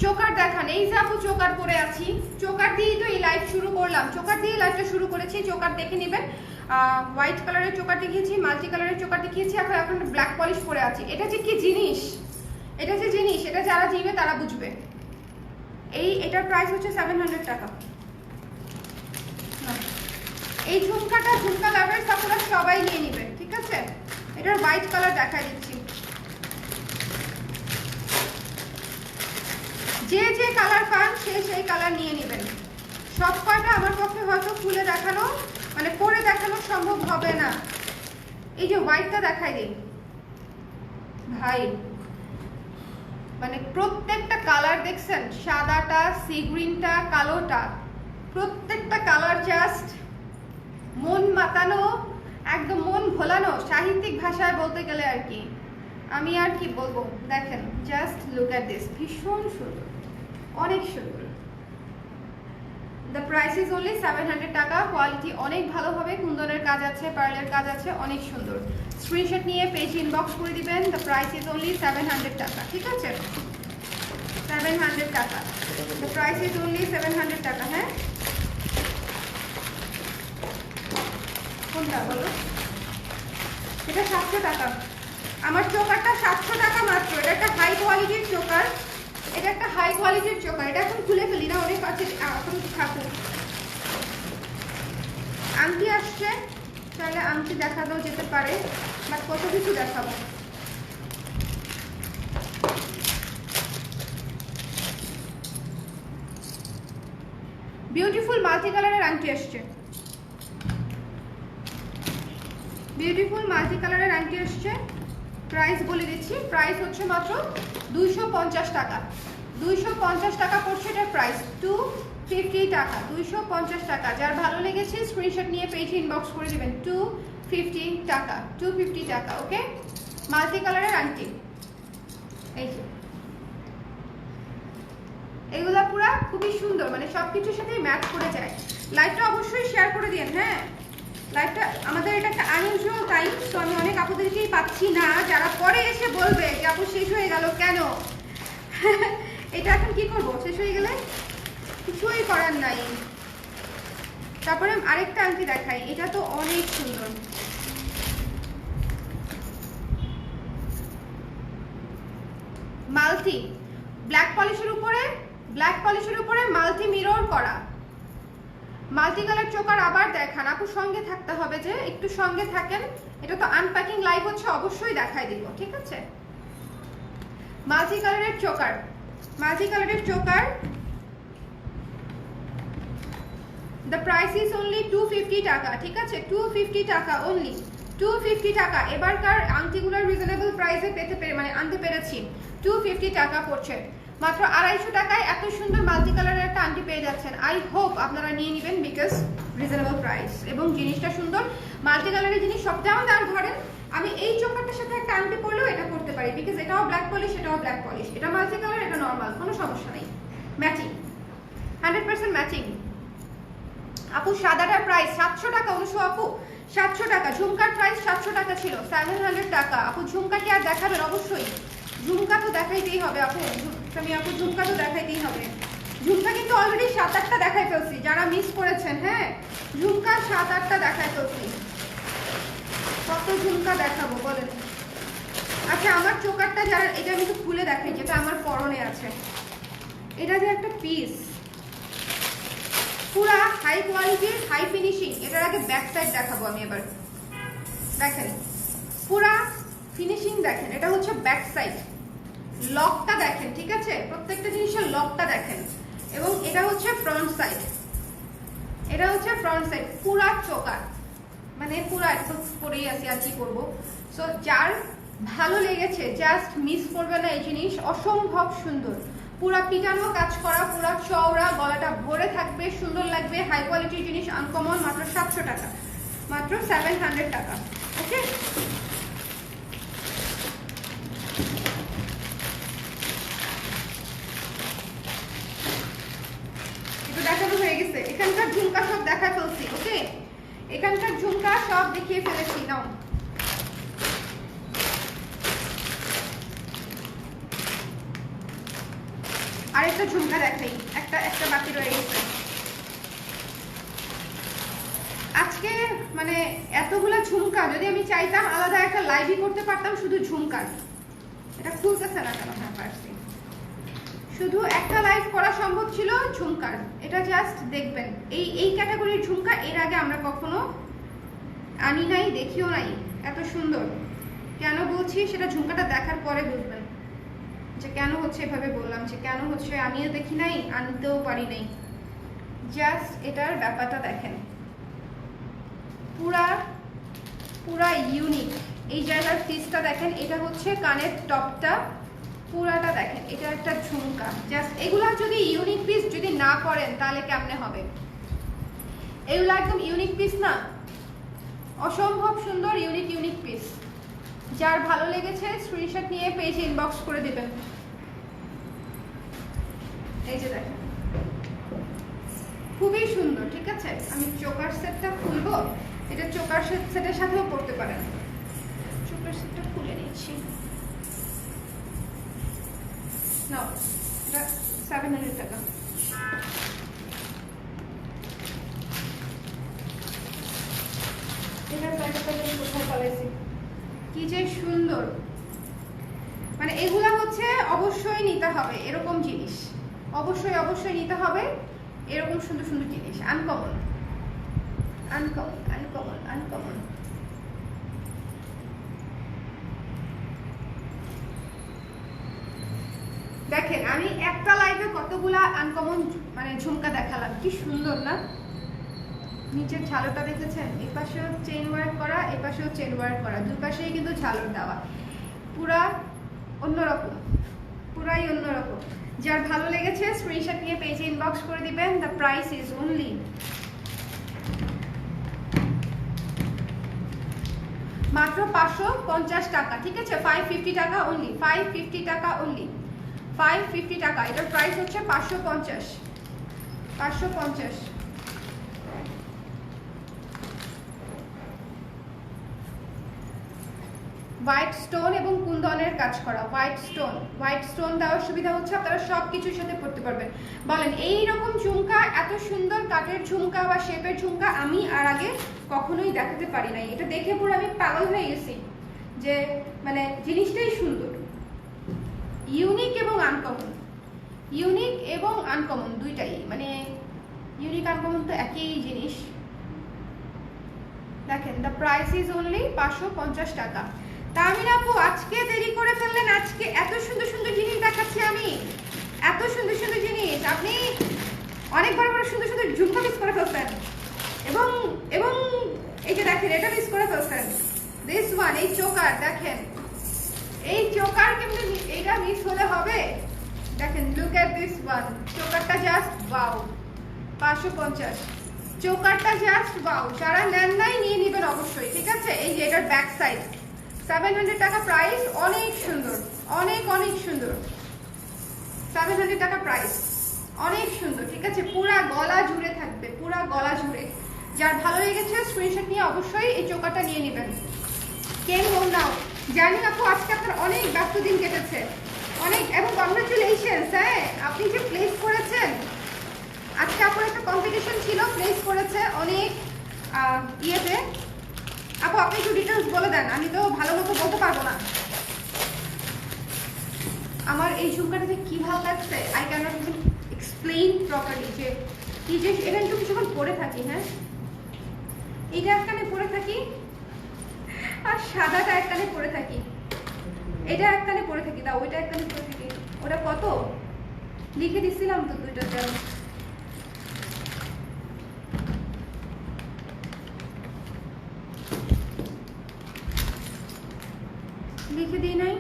চোকার দেখান। এই যে আপু চোকার পরে আছি, চোকার দিয়েই তো এই লাইভ শুরু করলাম, চোকার দিয়ে লাইভটা শুরু করেছি। চোকার দেখে নেবেন। হোয়াইট কালারের চোকার দেখিয়েছি, মাল্টি কালারের চোকার দেখিয়েছি, এখন ব্ল্যাক পলিশ পরে আছি। এটা যে কি জিনিস, এটা যে জিনিস, এটা যারা জিবে তারা বুঝবে। এটার প্রাইস হচ্ছে 700 টাকা। এই ঝুমকাটা, ঝুমকা লাভার্স আপনারা সবাই নিয়ে নেবেন, ঠিক আছে? এটার হোয়াইট কালার দেখাই দিচ্ছি। যে যে কালার পান সে সেই কালার নিয়ে নেবেন। সব কয়টা আমার পক্ষে হয়তো খুলে দেখানো, মানে পরে দেখানো সম্ভব হবে না। এই যে হোয়াইটটা দেখাই দিই ভাই, মানে প্রত্যেকটা কালার দেখছেন, সাদাটা, সি গ্রিনটা, কালোটা, প্রত্যেকটা কালার জাস্ট মন মাতানো, একদম মন ভোলানো, সাহিত্যিক ভাষায় বলতে গেলে আর কি। আমি আর কি বলবো, দেখেন, জাস্ট লুক এট দিস, ভীষণ সুন্দর, অনেক সুন্দর। দ্য প্রাইস ইজ অনলি 700 টাকা। কোয়ালিটি অনেক ভালো হবে, কুন্দনের কাজ আছে, পার্লের কাজ আছে, অনেক সুন্দর। স্ক্রিনশট নিয়ে পেজ ইনবক্স করে দিবেন। দ্য প্রাইস ইজ অনলি 700 টাকা, ঠিক আছে? 700 টাকা। দ্য প্রাইস ইজ অনলি 700 টাকা। হ্যাঁ, কোনটা বলো? এটা 700 টাকা। আমার চোকারটা 700 টাকা মাত্র। এটা একটা হাই কোয়ালিটির চোকার, এটা একটা হাই কোয়ালিটির চোকার। এটা এখন খুলে ফেলি না, অনেক আছে, এখন থাকুক। আংটি আসছে, চাইলে আংটি দেখাতেও যেতে পারে, বাট কত কিছু দেখাবো। বিউটিফুল মাল্টি কালারের আংটি আসছে, বিউটিফুল মাল্টি কালারের আংটি আসছে। প্রাইস বলে দিচ্ছি, প্রাইস হচ্ছে মাত্র 250 টাকা। 250 টাকা পড়ছে এটার প্রাইস, 250 টাকা, 250 টাকা। যার ভালো লেগেছে স্ক্রিনশট নিয়ে পেজে ইনবক্স করে দিবেন। 250 টাকা, 250 টাকা। ওকে, মাল্টি কালারের আংটি। এই যে এগুলা পুরা খুবই সুন্দর, মানে সবকিছুর সাথে ম্যাচ করে যায়। লাইভটা অবশ্যই শেয়ার করে দিন। হ্যাঁ, লাইভটা আমাদের এটা একটা আনইউজুয়াল টাইম, তো আমি অনেক আপুদেরকেই পাচ্ছি না, যারা পরে এসে বলবে যে আপু শেষ হয়ে গেল কেন। এটা এখন কি করব, শেষ হয়ে গেলে কিছুই করার নাই। তারপরে আরেকটা আংটি দেখাই, এটা তো অনেক সুন্দর। মাল্টি ব্ল্যাক পলিশের উপরে, ব্ল্যাক পলিশের উপরে মাল্টি মিরর করা, মাল্টি কালার চোকার। আবার দেখান আপু, সঙ্গে থাকতে হবে, যে একটু সঙ্গে থাকেন। এটা তো আনপ্যাকিং লাইভ হচ্ছে, অবশ্যই দেখাই দিব, ঠিক আছে? মাল্টি কালারের চোকার, মাল্টি কালারের choker. The price is only 250 টাকা, ঠিক আছে? 250 টাকা অনলি, 250 টাকা। এবারকার আংটিগুলোর রিজনেবল প্রাইসে পেতে পেরে, মানে আনতে পেরেছি। 250 টাকা পড়ছে। মাত্র 250 টাকায় এত সুন্দর মাল্টি কালারের একটা আংটি পেয়ে যাচ্ছেন। আই হোপ আপনারা নিয়ে নেবেন বিকজ রিজনেবল প্রাইস এবং জিনিসটা সুন্দর। মাল্টি কালারের জিনিস সব যেমন দাম ধরেন আমি এই চোকারটার সাথে একটা আংটি পরলেও এটা করতে পারি বিকজ এটাও ব্ল্যাক পলিশ, এটাও ব্ল্যাক পলিশ, এটা মাল্টি কালার, এটা নর্মাল, কোনো সমস্যা নেই। Matching, 100% matching. আপু সাদাটার প্রাইস 700 টাকা। অনুশু আপু 700 টাকা। ঝুমকার প্রাইস 700 টাকা ছিল, 700 টাকা। আপু ঝুমকা কি আর দেখাবেন? অবশ্যই ঝুমকা তো দেখাইতেই হবে আপু। আমি আপু ঝুমকা তো দেখাইতেই হবে। ঝুমকা কিন্তু অলরেডি 7-8টা দেখাই ফেলছি, যারা মিস করেছেন। হ্যাঁ, ঝুমকা 7-8টা দেখাই ফেলছি। কত ঝুমকা দেখাবো বলেন? আচ্ছা, আমার চোকারটা যারা, এটা আমি একটু খুলে দেখাই, যেটা আমার পরনে আছে। এটা যে একটা পিস, পুরা হাই কোয়ালিটির, হাই ফিনিশিং। এটার আগে ব্যাক সাইড দেখাবো আমি এবার। দেখেন পুরা ফিনিশিং দেখেন, এটা হচ্ছে ব্যাক সাইড। লকটা দেখেন, ঠিক আছে? প্রত্যেকটা জিনিসের লকটা দেখেন। এবং এটা হচ্ছে ফ্রন্ট সাইড, এটা হচ্ছে ফ্রন্ট সাইড। পুরা চোকার, মানে পুরা একদম পরেই আছি, আর কি করবো। সো যার ভালো লেগেছে জাস্ট মিস করবে না এই জিনিস। অসম্ভব সুন্দর, পুরা পিটানো কাজ করা, পুরা চওড়া, গলাটা ভরে থাকবে, সুন্দর লাগবে, হাই কোয়ালিটির জিনিস, আনকমন। মাত্র 700 টাকা, মাত্র 700 টাকা। ওকে, একটু দেখানো হয়ে গেছে। এখানকার ঝুমকা সব দেখা ফেলছি। ওকে, এখানকার ঝুমকা সব দেখিয়ে ফেলেছি। নাও, আরেকটা ঝুমকা দেখাই, একটা বাকি রয়ে গেছে। আজকে মানে এতগুলা ঝুমকা, যদি আমি চাইতাম আলাদা একটা লাইভই করতে পারতাম শুধু ঝুমকার। এটা খুলতেছে না কেন? হ্যাঁ পারছি, শুধু একটা লাইভ করা সম্ভব ছিল ঝুমকার। এটা জাস্ট দেখবেন, এই ক্যাটাগরির ঝুমকা এর আগে আমরা কখনো আনি নাই, দেখিও নাই। এত সুন্দর কেন বলছি সেটা ঝুমকাটা দেখার পরে বুঝবেন যে কেন হচ্ছে। এভাবে বললাম যে কেন হচ্ছে, আমিও দেখি নাই, আনতেও পারি নাই। জাস্ট এটার ব্যাপারটা দেখেন, পুরা পুরা ইউনিক। এই জায়গার পিসটা দেখেন, এটা হচ্ছে কানের টপটা, পুরাটা দেখেন। এটা একটা ঝুমকা। জাস্ট এগুলা যদি ইউনিক পিস যদি না করেন তাহলে কেমনে হবে? এগুলো একদম ইউনিক পিস না? অসম্ভব সুন্দর ইউনিক ইউনিক পিস। যার ভালো লেগেছে স্ক্রিনশট নিয়ে পেজে ইনবক্স করে দিবেন। এই যে দেখেন, খুবই সুন্দর, ঠিক আছে? আমি চোকার সেটটা খুলবো, এটা চোকার সেটের সাথেও পড়তে পারেন। চোকার সেটটা খুলে নিচ্ছি। নাও, এটা 700 টাকা। এটার প্যাকেটটা আমি কোথায় পালাইছি? কি যে সুন্দর, মানে এগুলা হচ্ছে অবশ্যই নিতে হবে এরকম জিনিস, অবশ্যই অবশ্যই নিতে হবে এরকম সুন্দর সুন্দর জিনিস। Uncommon uncommon uncommon uncommon. দেখেন আমি একটা লাইভে কতগুলা আনকমন মানে ঝুমকা দেখালাম, কি সুন্দর না? নিচের ঝালরটা দেখেছেন? এই পাশেও চেইন ওয়ার্ক করা, এই পাশেও চেইন ওয়ার্ক করা, দুই পাশেই কিন্তু ঝালর দেওয়া। পুরা অন্যরকম, পুরাই অন্যরকম। যার ভালো লেগেছে স্ক্রিনশট নিয়ে পেজে ইনবক্স করে দিবেন। দ্য প্রাইস ইজ অনলি মাত্র 550 টাকা, ঠিক আছে? 550 টাকা অনলি, 550 টাকা অনলি, 550 টাকা। এটার প্রাইস হচ্ছে 550, 550। হোয়াইট স্টোন এবং কুন্দনের কাজ করা, হোয়াইট স্টোন দেওয়ার সুবিধা হচ্ছে আপনারা সব কিছুর সাথে পড়তে পারবেন। বলেন এই রকম ঝুমকা, এত সুন্দর কাঠের ঝুমকা বা শেপের ঝুমকা আমি আর আগে কখনোই দেখাতে পারি নাই। এটা দেখে পুরো আমি পাগল হয়ে গেছি যে মানে জিনিসটাই সুন্দর, ইউনিক এবং আনকমন। ইউনিক এবং আনকমন দুইটাই, মানে ইউনিক আনকমন তো একই জিনিস। দেখেন দ্য প্রাইস ইজ অনলি 550 টাকা। তামিন আপু আজকে দেরি করে ফেললেন, আজকে এত সুন্দর সুন্দর জিনিস দেখাচ্ছি আমি, এত সুন্দর সুন্দর জিনিস। আপনি অনেক বড় বড় সুন্দর সুন্দর ঝুমকা মিস করে ফেলছেন এবং এবং এই যে দেখেন এটা মিস করে ফেলছেন। দিস ওয়ান, এই চোকার দেখেন, এই চোকার কেমন, এইটা মিস হলে হবে? দেখেন লুক এট দিস ওয়ান, চোকারটা জাস্ট ওয়াও, 550। চোকারটা জাস্ট ওয়াও, যারা নেন নাই নিয়ে নেবেন অবশ্যই, ঠিক আছে। এই যে এটার ব্যাক সাইড, 700 টাকা প্রাইস, অনেক সুন্দর, অনেক অনেক সুন্দর, 700 টাকা প্রাইস, অনেক সুন্দর, ঠিক আছে। পুরা গলা জুড়ে থাকবে, পুরা গলা জুড়ে। যার ভালো লেগেছে স্ক্রিনশট নিয়ে অবশ্যই এই চোকারটা নিয়ে নেবেন। কেন হোক নাও, জানি আপু আজকে আপনার অনেক ব্যস্ত দিন কেটেছে, অনেক, এবং কংগ্রেচুলেশনস, হ্যাঁ আপনি যে প্লেস করেছেন আজকে, আপনার একটা কম্পিটিশন ছিল, প্লেস করেছে অনেক ইয়েতে। আপু আপনি একটু ডিটেলস বলে দেন, আমি তো ভালো মতো বলতে পারবো না। আমার এই ঝুমকাটাতে কি ভালো লাগছে, I can not even explain properly, যে কি যে এটা একটু কিছুক্ষণ পরে থাকি, হ্যাঁ এইটা এক কানে পরে থাকি, আর সাদাটা এক কানে পরে থাকি, এটা এক কানে পরে থাকি, দাও ওইটা এক কানে পরে থাকি। ওটা কত লিখে দিছিলাম তো দুইটাতে, লিখে দিই নাই,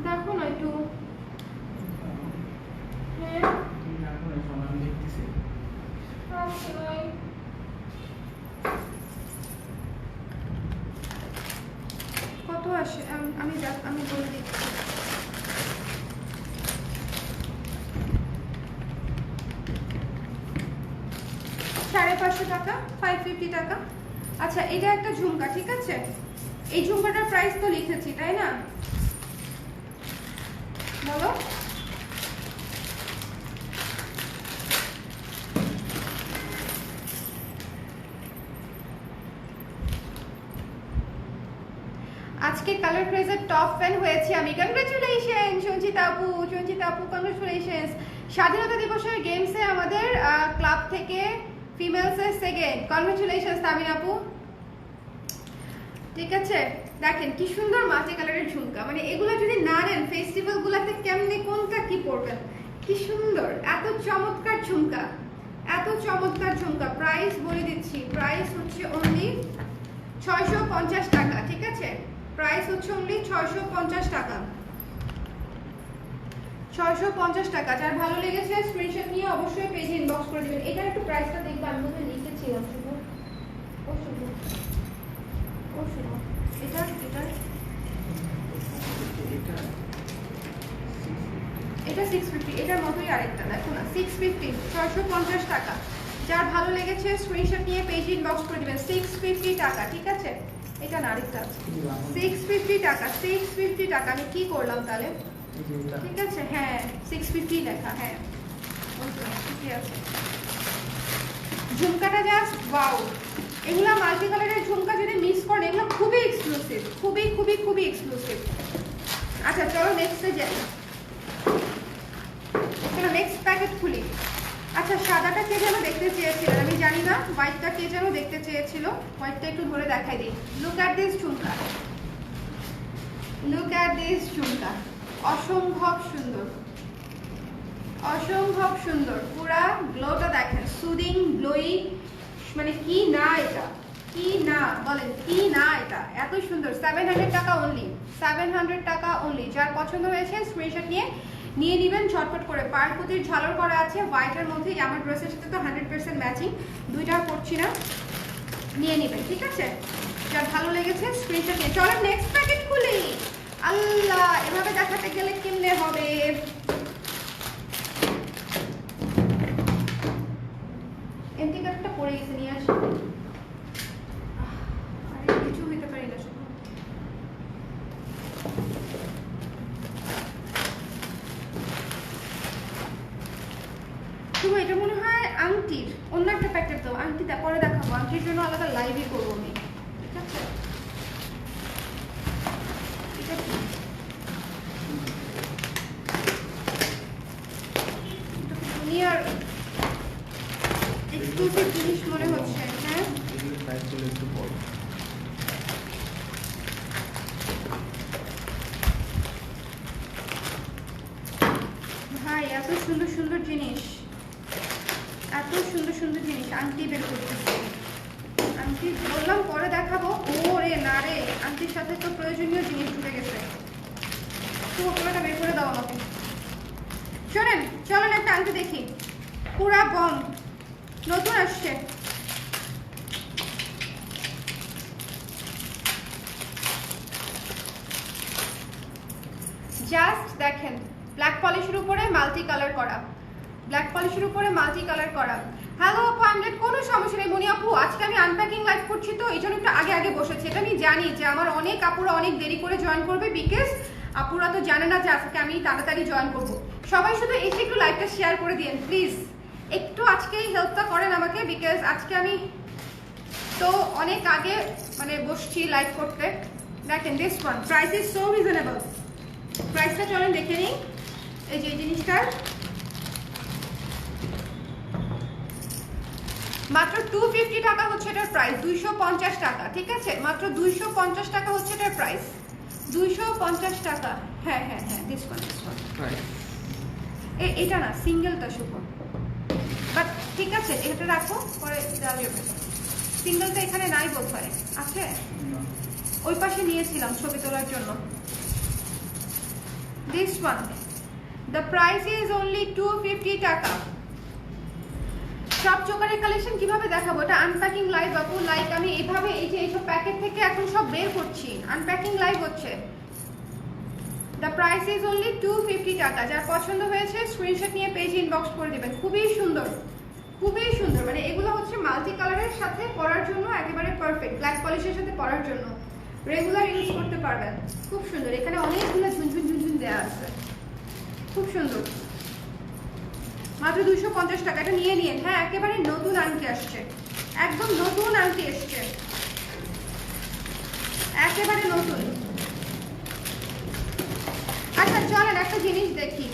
দেখো না একটু। হ্যাঁ কত আসে আমি বলে দিচ্ছি। 550 টাকা, 550 টাকা। আচ্ছা এটা একটা ঝুমকা, ঠিক আছে। এই ঝুমকাটার প্রাইস তো লিখেছি তাই না, বলো। আজকে কালার ক্রেজের টপ ফ্যান হয়েছে আমি, কংগ্রেচুলেশন সঞ্চিতা আপু, সঞ্চিতা আপু কংগ্রেচুলেশন। স্বাধীনতা দিবসের গেমসে আমাদের ক্লাব থেকে ফিমেলসের সেকেন্ড, কংগ্রেচুলেশন তামিন আপু, ঠিক আছে। দেখেন কি সুন্দর মাটি কালারের ঝুমকা, মানে এগুলো যদি না নেন ফেস্টিভ্যাল গুলাতে কেমনে কোনটা কি পরবেন, কি সুন্দর, এত চমৎকার ঝুমকা, এত চমৎকার ঝুমকা। প্রাইস বলে দিচ্ছি, প্রাইস হচ্ছে অনলি 650 টাকা, ঠিক আছে। প্রাইস হচ্ছে অনলি 650 টাকা, 650 টাকা। যার ভালো লেগেছে স্ক্রিনশট নিয়ে অবশ্যই পেজে ইনবক্স করে দিবেন। এটার একটু প্রাইসটা দেখবেন, আমি মধ্যে লিখেছিলাম শুধু, ও শুধু এটা 650, এটার মতোই আরেকটা দেখো না, 650, 650 টাকা। যার ভালো লেগেছে স্ক্রিনশট নিয়ে পেজ ইনবক্স করে দিবেন, 650 টাকা, ঠিক আছে। এটা না আরেকটা আছে 650 টাকা, 650 টাকা। আমি কি করলাম তাহলে, ঠিক আছে, হ্যাঁ 650 লেখা, হ্যাঁ ঠিকই আছে। ঝুমকাটা জাস্ট ওয়াও, এগুলা মাল্টি কালারের ঝুমকা যদি মিস করেন, এগুলো খুবই এক্সক্লুসিভ, খুবই খুবই খুবই এক্সক্লুসিভ। আচ্ছা চলো নেক্সটে যাই, চলো নেক্সট প্যাকেট খুলি। আচ্ছা সাদাটা কে যেন দেখতে চেয়েছিল, আমি জানি না, হোয়াইটটা কে যেন দেখতে চেয়েছিল, হোয়াইটটা একটু ধরে দেখাই দিই। Look at this jhumka, look at this jhumka, অসম্ভব সুন্দর, অসম্ভব সুন্দর। পুরা গ্লোটা দেখেন, সুদিং গ্লোয়িং, মানে কি না এটা, কি না বলেন, কি না এটা, এত সুন্দর। 700 টাকা অনলি, 700 টাকা অনলি। যার পছন্দ হয়েছে স্ক্রিনশট নিয়ে নেবেন ঝটপট করে। পার্কুতির ঝালর করা আছে হোয়াইটের মধ্যে, আমার ড্রেসের সাথে তো 100% ম্যাচিং, দুইটা পরছি না, নিয়ে নেবেন, ঠিক আছে। যার ভালো লেগেছে স্ক্রিনশট নিয়ে। চলো নেক্সট প্যাকেট খুলি। আল্লাহ, এভাবে দেখাতে গেলে কেমনে হবে। এমটি কার্ডটা পড়ে গেছে, নিয়ে আসি। আরে কিছু হইতে পারি না শুধু। শুভ, এটা মনে হয় আংটির, অন্য একটা প্যাকেট দাও, আংটিটা পরে দেখাবো, আংটির জন্য আলাদা লাইভই করবো আমি, ঠিক আছে। দুনিয়ার এক্সক্লুসিভ জিনিস মনে হচ্ছে, হ্যাঁ ভাই, এত সুন্দর সুন্দর জিনিস, এত সুন্দর সুন্দর জিনিস। আংটি বের করতেছি, আংটি বললাম পরে দেখাবো। ও রে না রে, আংটির সাথে তো প্রয়োজনীয় জিনিস ঢুকে গেছে। তো ওগুলোটা বের করে দাও আমাকে। শোনেন, চলেন একটা আংটি দেখি, পুরা বম, নতুন আসছে। জাস্ট দেখেন, ব্ল্যাক পলিশের উপরে মাল্টি কালার করা, ব্ল্যাক পলিশের উপরে মাল্টি কালার করা। হ্যালো আপু, আমলেট, কোনো সমস্যা নেই মনি আপু। আজকে আমি আনপ্যাকিং লাইভ করছি, তো এই জন্য একটু আগে আগে বসেছি। এটা আমি জানি যে আমার অনেক আপুরা অনেক দেরি করে জয়েন করবে, বিকজ আপুরা তো জানে না যে আজকে আমি তাড়াতাড়ি জয়েন করব। সবাই শুধু এসে একটু লাইভটা শেয়ার করে দিন প্লিজ, একটু আজকে এই হেল্পটা করেন আমাকে, বিকজ আজকে আমি তো অনেক আগে মানে বসছি লাইভ করতে। দেখেন this one price is so reasonable. প্রাইসটা চলেন দেখে নিই। এই যে এই জিনিসটার মাত্র 250 টাকা হচ্ছে এটার প্রাইস, 250 টাকা, ঠিক আছে? মাত্র 250 টাকা হচ্ছে এটার প্রাইস, 250 টাকা। হ্যাঁ হ্যাঁ হ্যাঁ, দিস ওয়ান এটা না, সিঙ্গেলটা শুভ, বাট ঠিক আছে এটা রাখো, পরে দেওয়া যাবে। সিঙ্গেলটা এখানে নাই বোধ হয়, আছে ওই পাশে নিয়েছিলাম ছবি তোলার জন্য। This one the price is only 250 টাকা। সব চোকারের কালেকশন কিভাবে দেখাবো, এটা আনপ্যাকিং লাইভ আপু। লাইক আমি এইভাবে এই যে এইসব প্যাকেট থেকে এখন সব বের করছি, আনপ্যাকিং লাইভ হচ্ছে। দ্য প্রাইস ইজ অনলি 250 টাকা। যার পছন্দ হয়েছে স্ক্রিনশট নিয়ে পেজ ইনবক্স করে দিবেন। খুবই সুন্দর, খুবই সুন্দর, মানে এগুলো হচ্ছে মাল্টি কালারের সাথে পরার জন্য একেবারে পারফেক্ট, ব্ল্যাক পলিশের সাথে পরার জন্য রেগুলার ইউজ করতে পারবেন। খুব সুন্দর, এখানে অনেকগুলো ঝুনঝুন ঝুনঝুন দেওয়া আছে, খুব সুন্দর। মাত্র 250 টাকা, এটা নিয়ে নিন। হ্যাঁ, একেবারে নতুন আংটি আসছে, একদম নতুন আংটি এসছে, একেবারে নতুন। আচ্ছা চলেন একটা জিনিস দেখি।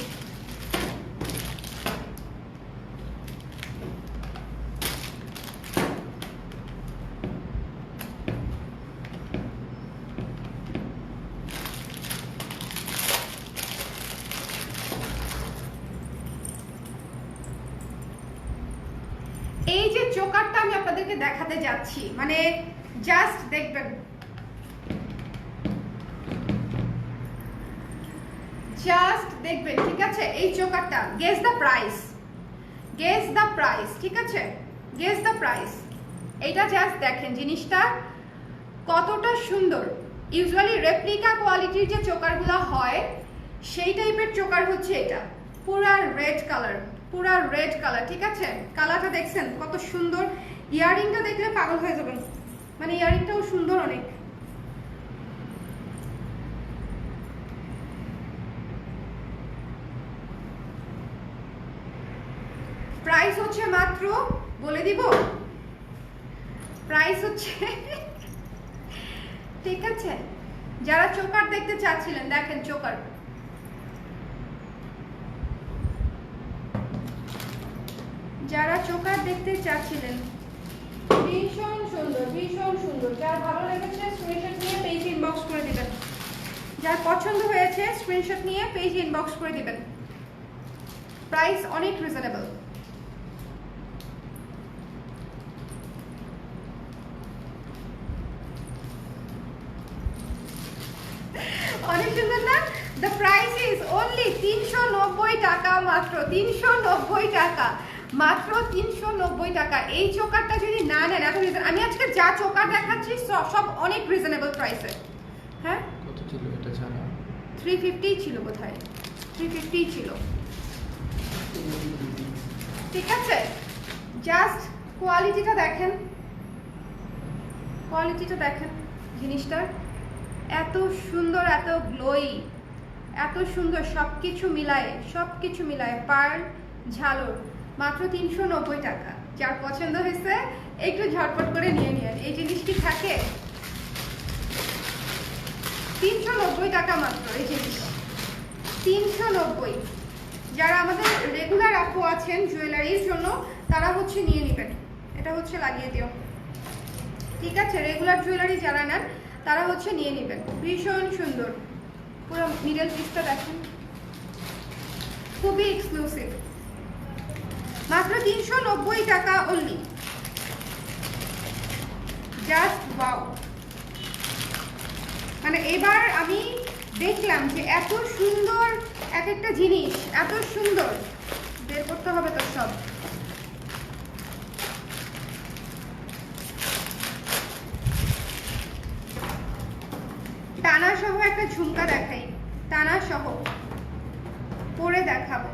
এই যে চোকারটা আমি আপনাদেরকে দেখাতে যাচ্ছি, মানে জাস্ট দেখবেন, জাস্ট দেখবেন, ঠিক আছে? এই চোকারটা, guess the price, guess the price, ঠিক আছে? Guess the price. এটা জাস্ট দেখেন জিনিসটা কতটা সুন্দর। ইউজুয়ালি রেপ্লিকা কোয়ালিটির যে চোকারগুলো হয় সেই টাইপের চোকার হচ্ছে এটা, পুরা রেড কালার, পুরা রেড কালার, ঠিক আছে? কালারটা দেখছেন কত সুন্দর। ইয়ারিংটা দেখলে পাগল হয়ে যাবেন, মানে ইয়ারিংটাও সুন্দর অনেক। প্রাইস হচ্ছে মাত্র, বলে দিব প্রাইস হচ্ছে ঠিক আছে? যারা চোকার দেখতে চাচ্ছিলেন, দেখেন চোকার, যারা চোকার দেখতে চাচ্ছিলেন, ভীষণ সুন্দর, ভীষণ সুন্দর। যার ভালো লেগেছে স্ক্রিনশট নিয়ে পেজ ইনবক্স করে দিবেন, যার পছন্দ হয়েছে স্ক্রিনশট নিয়ে পেজ ইনবক্স করে দিবেন। প্রাইস অনেক রিজনেবল। অনেক সুন্দর না? দ্য প্রাইস ইজ অনলি 390 টাকা, মাত্র 390 টাকা, মাত্র 390 টাকা। এই চোকারটা যদি না নেন, এখন আমি আজকে যা চোকার দেখাচ্ছি সব অনেক রিজনেবল প্রাইসে। হ্যাঁ, কত ছিল এটা ছাড়া? 350 ছিল বোধহয়, 350 ছিল, ঠিক আছে? জাস্ট কোয়ালিটিটা দেখেন, কোয়ালিটিটা দেখেন জিনিসটার, এত সুন্দর, এত গ্লোই, এত সুন্দর, সবকিছু মিলায়ে, সবকিছু মিলায়ে, পার্ল, ঝালর, মাত্র 390 টাকা। যার পছন্দ হয়েছে একটু ঝটপট করে নিয়ে নিন। এই জিনিস কি থাকে? 390 টাকা মাত্র এই জিনিস, 390। যারা আমাদের রেগুলার আপু আছেন জুয়েলারির জন্য, তারা হচ্ছে নিয়ে নেবেন। এটা হচ্ছে লাগিয়ে দিও, ঠিক আছে? রেগুলার জুয়েলারি যারা নেন তারা হচ্ছে নিয়ে নেবেন। ভীষণ সুন্দর, পুরো মিডল পিসটা দেখেন, খুবই এক্সক্লুসিভ, মাত্র 390 টাকা অনলি। Just wow. মানে এবার আমি দেখলাম যে এত সুন্দর এক একটা জিনিস এত সুন্দর, বের করতে হবে তো সব। টানা সহ একটা ঝুমকা দেখাই, টানা সহ পরে দেখাবো।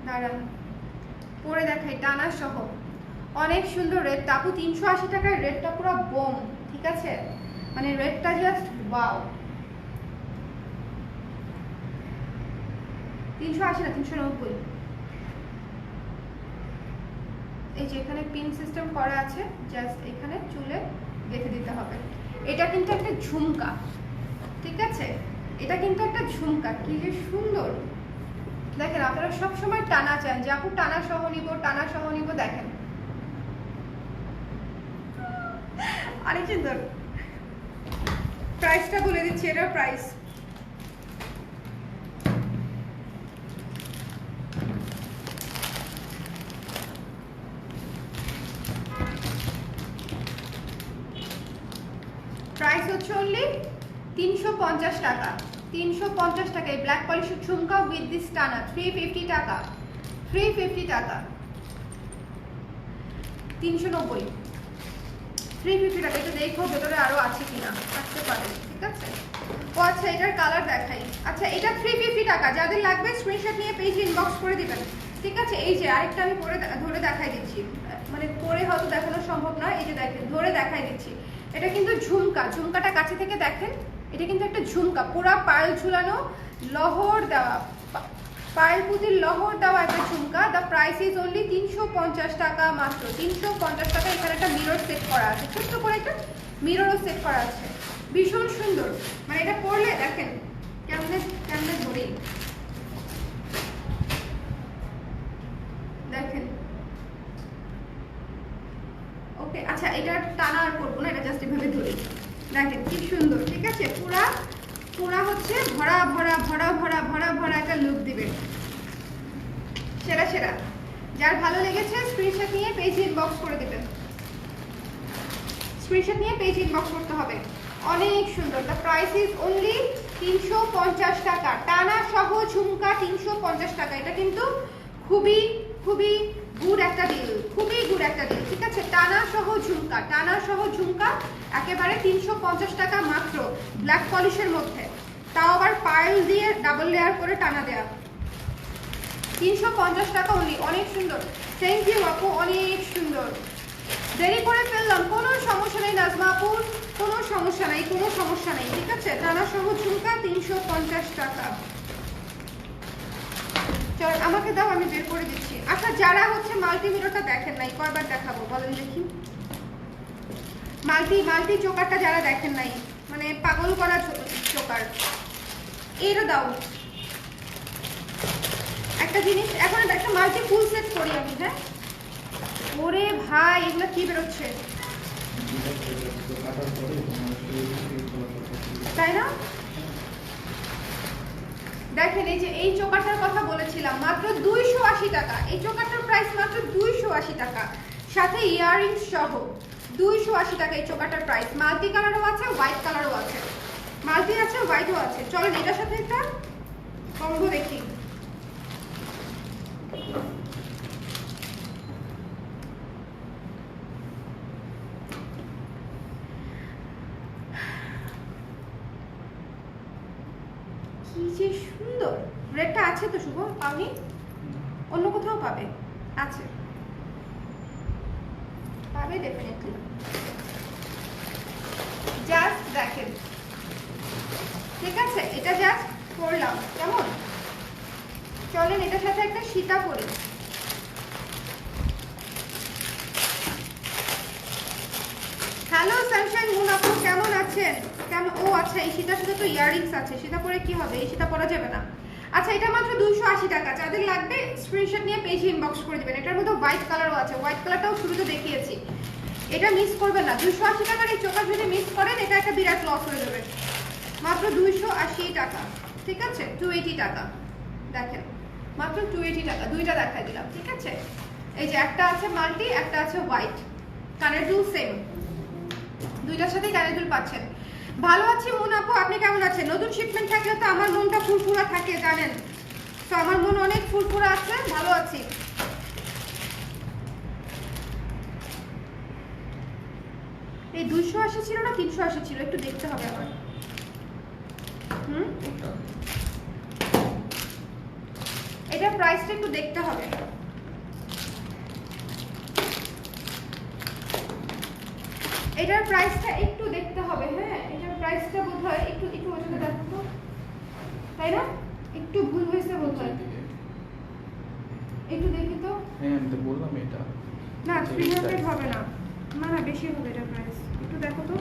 দাঁড়ান, পরে দেখাই টানা সহ, অনেক সুন্দর রেডটা আপু। 380 টাকার রেডটা পুরো বোম, ঠিক আছে, মানে রেডটা জাস্ট ওয়াও। 380 না, 390। এই যে এখানে পিন সিস্টেম করা আছে, জাস্ট এখানে চুলে গেঁথে দিতে হবে। এটা কিন্তু একটা ঝুমকা, ঠিক আছে, এটা কিন্তু একটা ঝুমকা, কি যে সুন্দর। দেখেন আপনারা সবসময় টানা চান যে আপু টানা সহ নিব, টানা সহ নিব, দেখেন অনেক সুন্দর। প্রাইসটা বলে দিচ্ছি, এটার প্রাইস হচ্ছে অনলি 350 টাকা। 350 টাকা এই ব্ল্যাক পলিশের ঝুমকা উইথ দিস টানা 350 টাকা, 350 টাকা, 390, 350 টাকা। এটা দেখো ভেতরে আরো আছে কিনা, থাকতে পারে, ঠিক আছে। ও আচ্ছা, এটার কালার দেখাই। আচ্ছা, এটা 350 টাকা। যাদের লাগবে স্ক্রিনশট নিয়ে পেজে ইনবক্স করে দিবেন, ঠিক আছে। এই যে আরেকটা আমি ধরে দেখাই দিচ্ছি, মানে পরে হয়তো দেখানো সম্ভব না, এই যে দেখেন ধরে দেখাই দিচ্ছি। এটা কিন্তু ঝুমকা, ঝুমকাটা কাছে থেকে দেখেন, এটা কিন্তু একটা ঝুমকা, পুরা পায়েল ঝুলানো, লহর দেওয়া, পায়েল পুঁতির লহর দেওয়া একটা ঝুমকা। দ্য প্রাইস ইজ অনলি 350 টাকা মাত্র, 350 টাকা। এখানে একটা মিরর সেট করা আছে, ছোট্ট করে একটা মিররও সেট করা আছে, ভীষণ সুন্দর। মানে এটা পরলে দেখেন কেমনে কেমনে ধরি, দেখেন। ওকে, আচ্ছা, এটা টানা আর করবো না, এটা জাস্ট এভাবে ধরি, দেখেন কি সুন্দর, ঠিক আছে। পুরা পুরা হচ্ছে ভরা ভরা ভরা ভরা ভরা ভরা একটা লুক দিবে, সেরা সেরা। যার ভালো লেগেছে স্ক্রিনশট নিয়ে পেজে ইনবক্স করে দিবেন, স্ক্রিনশট নিয়ে পেজে ইনবক্স করতে হবে। অনেক সুন্দর। দ্য প্রাইস ইজ অনলি 350 টাকা, টানা সহ ঝুমকা 350 টাকা। এটা কিন্তু খুবই খুবই গুড একটা ডিল, খুবই গুড একটা ডিল, ঠিক আছে। টানা সহ ঝুমকা, টানা সহ ঝুমকা একেবারে 350 টাকা মাত্র, ব্ল্যাক পলিশের মধ্যে, তাও আবার পায়েল দিয়ে ডাবল লেয়ার করে টানা দেয়া। 350 টাকা অনলি, অনেক সুন্দর। থ্যাংক ইউ আপু, অনেক সুন্দর। দেরি করে ফেললাম, কোনো সমস্যা নেই নাজমা আপু, কোনো সমস্যা নাই, কোনো সমস্যা নেই, ঠিক আছে। টানা সহ ঝুমকা 350 টাকা। চল আমাকে দাও, আমি বের করে দিচ্ছি। আচ্ছা, যারা হচ্ছে মাল্টি মিররটা দেখেন নাই, কয়বার দেখাবো বলেন দেখি। মাল্টি চোকারটা যারা দেখেন নাই, মানে পাগল করা চোকার, এরও দাও একটা জিনিস। এখন একটা মাল্টি ফুল সেট করি আমি, হ্যাঁ। ওরে ভাই, এগুলো কি বেরোচ্ছে, তাই না? দেখেন, এই যে এই চোকারটার কথা বলেছিলাম, মাত্র 280 টাকা। এই চোকারটার প্রাইস মাত্র 280 টাকা, সাথে ইয়াররিংস সহ 280 টাকা এই চোকারটার প্রাইস। মাল্টি কালারও আছে, হোয়াইট কালারও আছে, মাল্টি আছে, হোয়াইটও আছে। চলেন এটার সাথে একটা কম্বো দেখি। কি যে সুন্দর। রেডটা আছে তো শুভ, পাওনি? অন্য কোথাও পাবে, আছে, পাবে ডেফিনেটলি। জাস্ট দেখেন, ঠিক আছে। এটা জাস্ট করলাম, কেমন? চলেন এটার সাথে একটা সীতা পরি। হ্যালো সানশাইন মুন আপু, কেমন আছেন? কেমন? ও আচ্ছা, এই সীতার সাথে তো ইয়াররিংস আছে, সীতা পরে কি হবে? এই সীতা পরা যাবে না। আচ্ছা, এটা মাত্র 280 টাকা। যাদের লাগবে স্ক্রিনশট নিয়ে পেজে ইনবক্স করে দিবেন। এটার মধ্যে হোয়াইট কালারও আছে, হোয়াইট কালারটাও শুরুতে দেখিয়েছি, এটা মিস করবেন না। 280 টাকার এই চোকার যদি মিস করেন, এটা একটা বিরাট লস হয়ে যাবে। মাত্র 280 টাকা, ঠিক আছে। 280 টাকা, দেখেন মাত্র 280 টাকা। দুইটা দেখাই দিলাম, ঠিক আছে। এই যে একটা আছে মাল্টি, একটা আছে হোয়াইট, কানের দুল সেম, দুইটার সাথে কানের দুল পাচ্ছেন। ভালো আছি মুন আপু, আপনি কেমন আছেন? নতুন শিপমেন্ট থাকলে তো আমার মনটা ফুরফুরা থাকে জানেন, তো আমার মন অনেক ফুরফুরা আছে, ভালো আছি। এই 280 ছিল না 380 ছিল, একটু দেখতে হবে আবার। এটা প্রাইসটা একটু দেখতে হবে। এটার প্রাইসটা একটু দেখতে হবে, হ্যাঁ এটার প্রাইসটা বোধহয় একটু একটু ওটাতে দেখো, তাই না? একটু ভুল হয়েছে বোধহয়, একটু দেখি তো। হ্যাঁ আমি তো বললাম এটা না 300 হবে না, না না বেশি হবে এটার প্রাইস, একটু দেখো তো।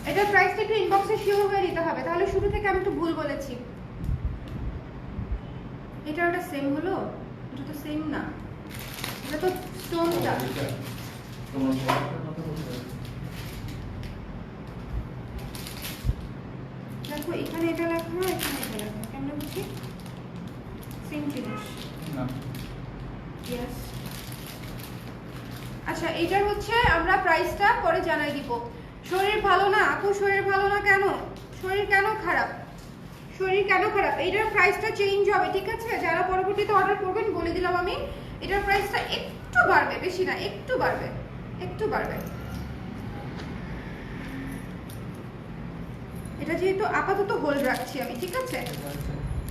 এটার প্রাইসটা একটু ইনবক্সে শিওর হয়ে নিতে হবে, তাহলে শুরু থেকে আমি একটু ভুল বলেছি। এটা ওটা সেম হলো? এটা তো সেম না, এটা তো স্টোনটা। তোমার বলার কথা বলতে দেখো এখানে এটা লেখা, এখানে এটা লেখা, কেমন বুঝছি? সেম জিনিস না। ইয়েস। আচ্ছা এইটার হচ্ছে আমরা প্রাইসটা পরে জানাই দিব। শরীর ভালো না আপু, শরীর ভালো না কেন? শরীর কেন খারাপ? শরীর কেন খারাপ? এইটার প্রাইসটা চেঞ্জ হবে, ঠিক আছে? যারা পরবর্তীতে অর্ডার করবেন বলে দিলাম আমি, এটার প্রাইসটা একটু বাড়বে, বেশি না, একটু বাড়বে, একটু বাড়বে। এটা যেহেতু আপাতত হোল্ড রাখছি আমি, ঠিক আছে?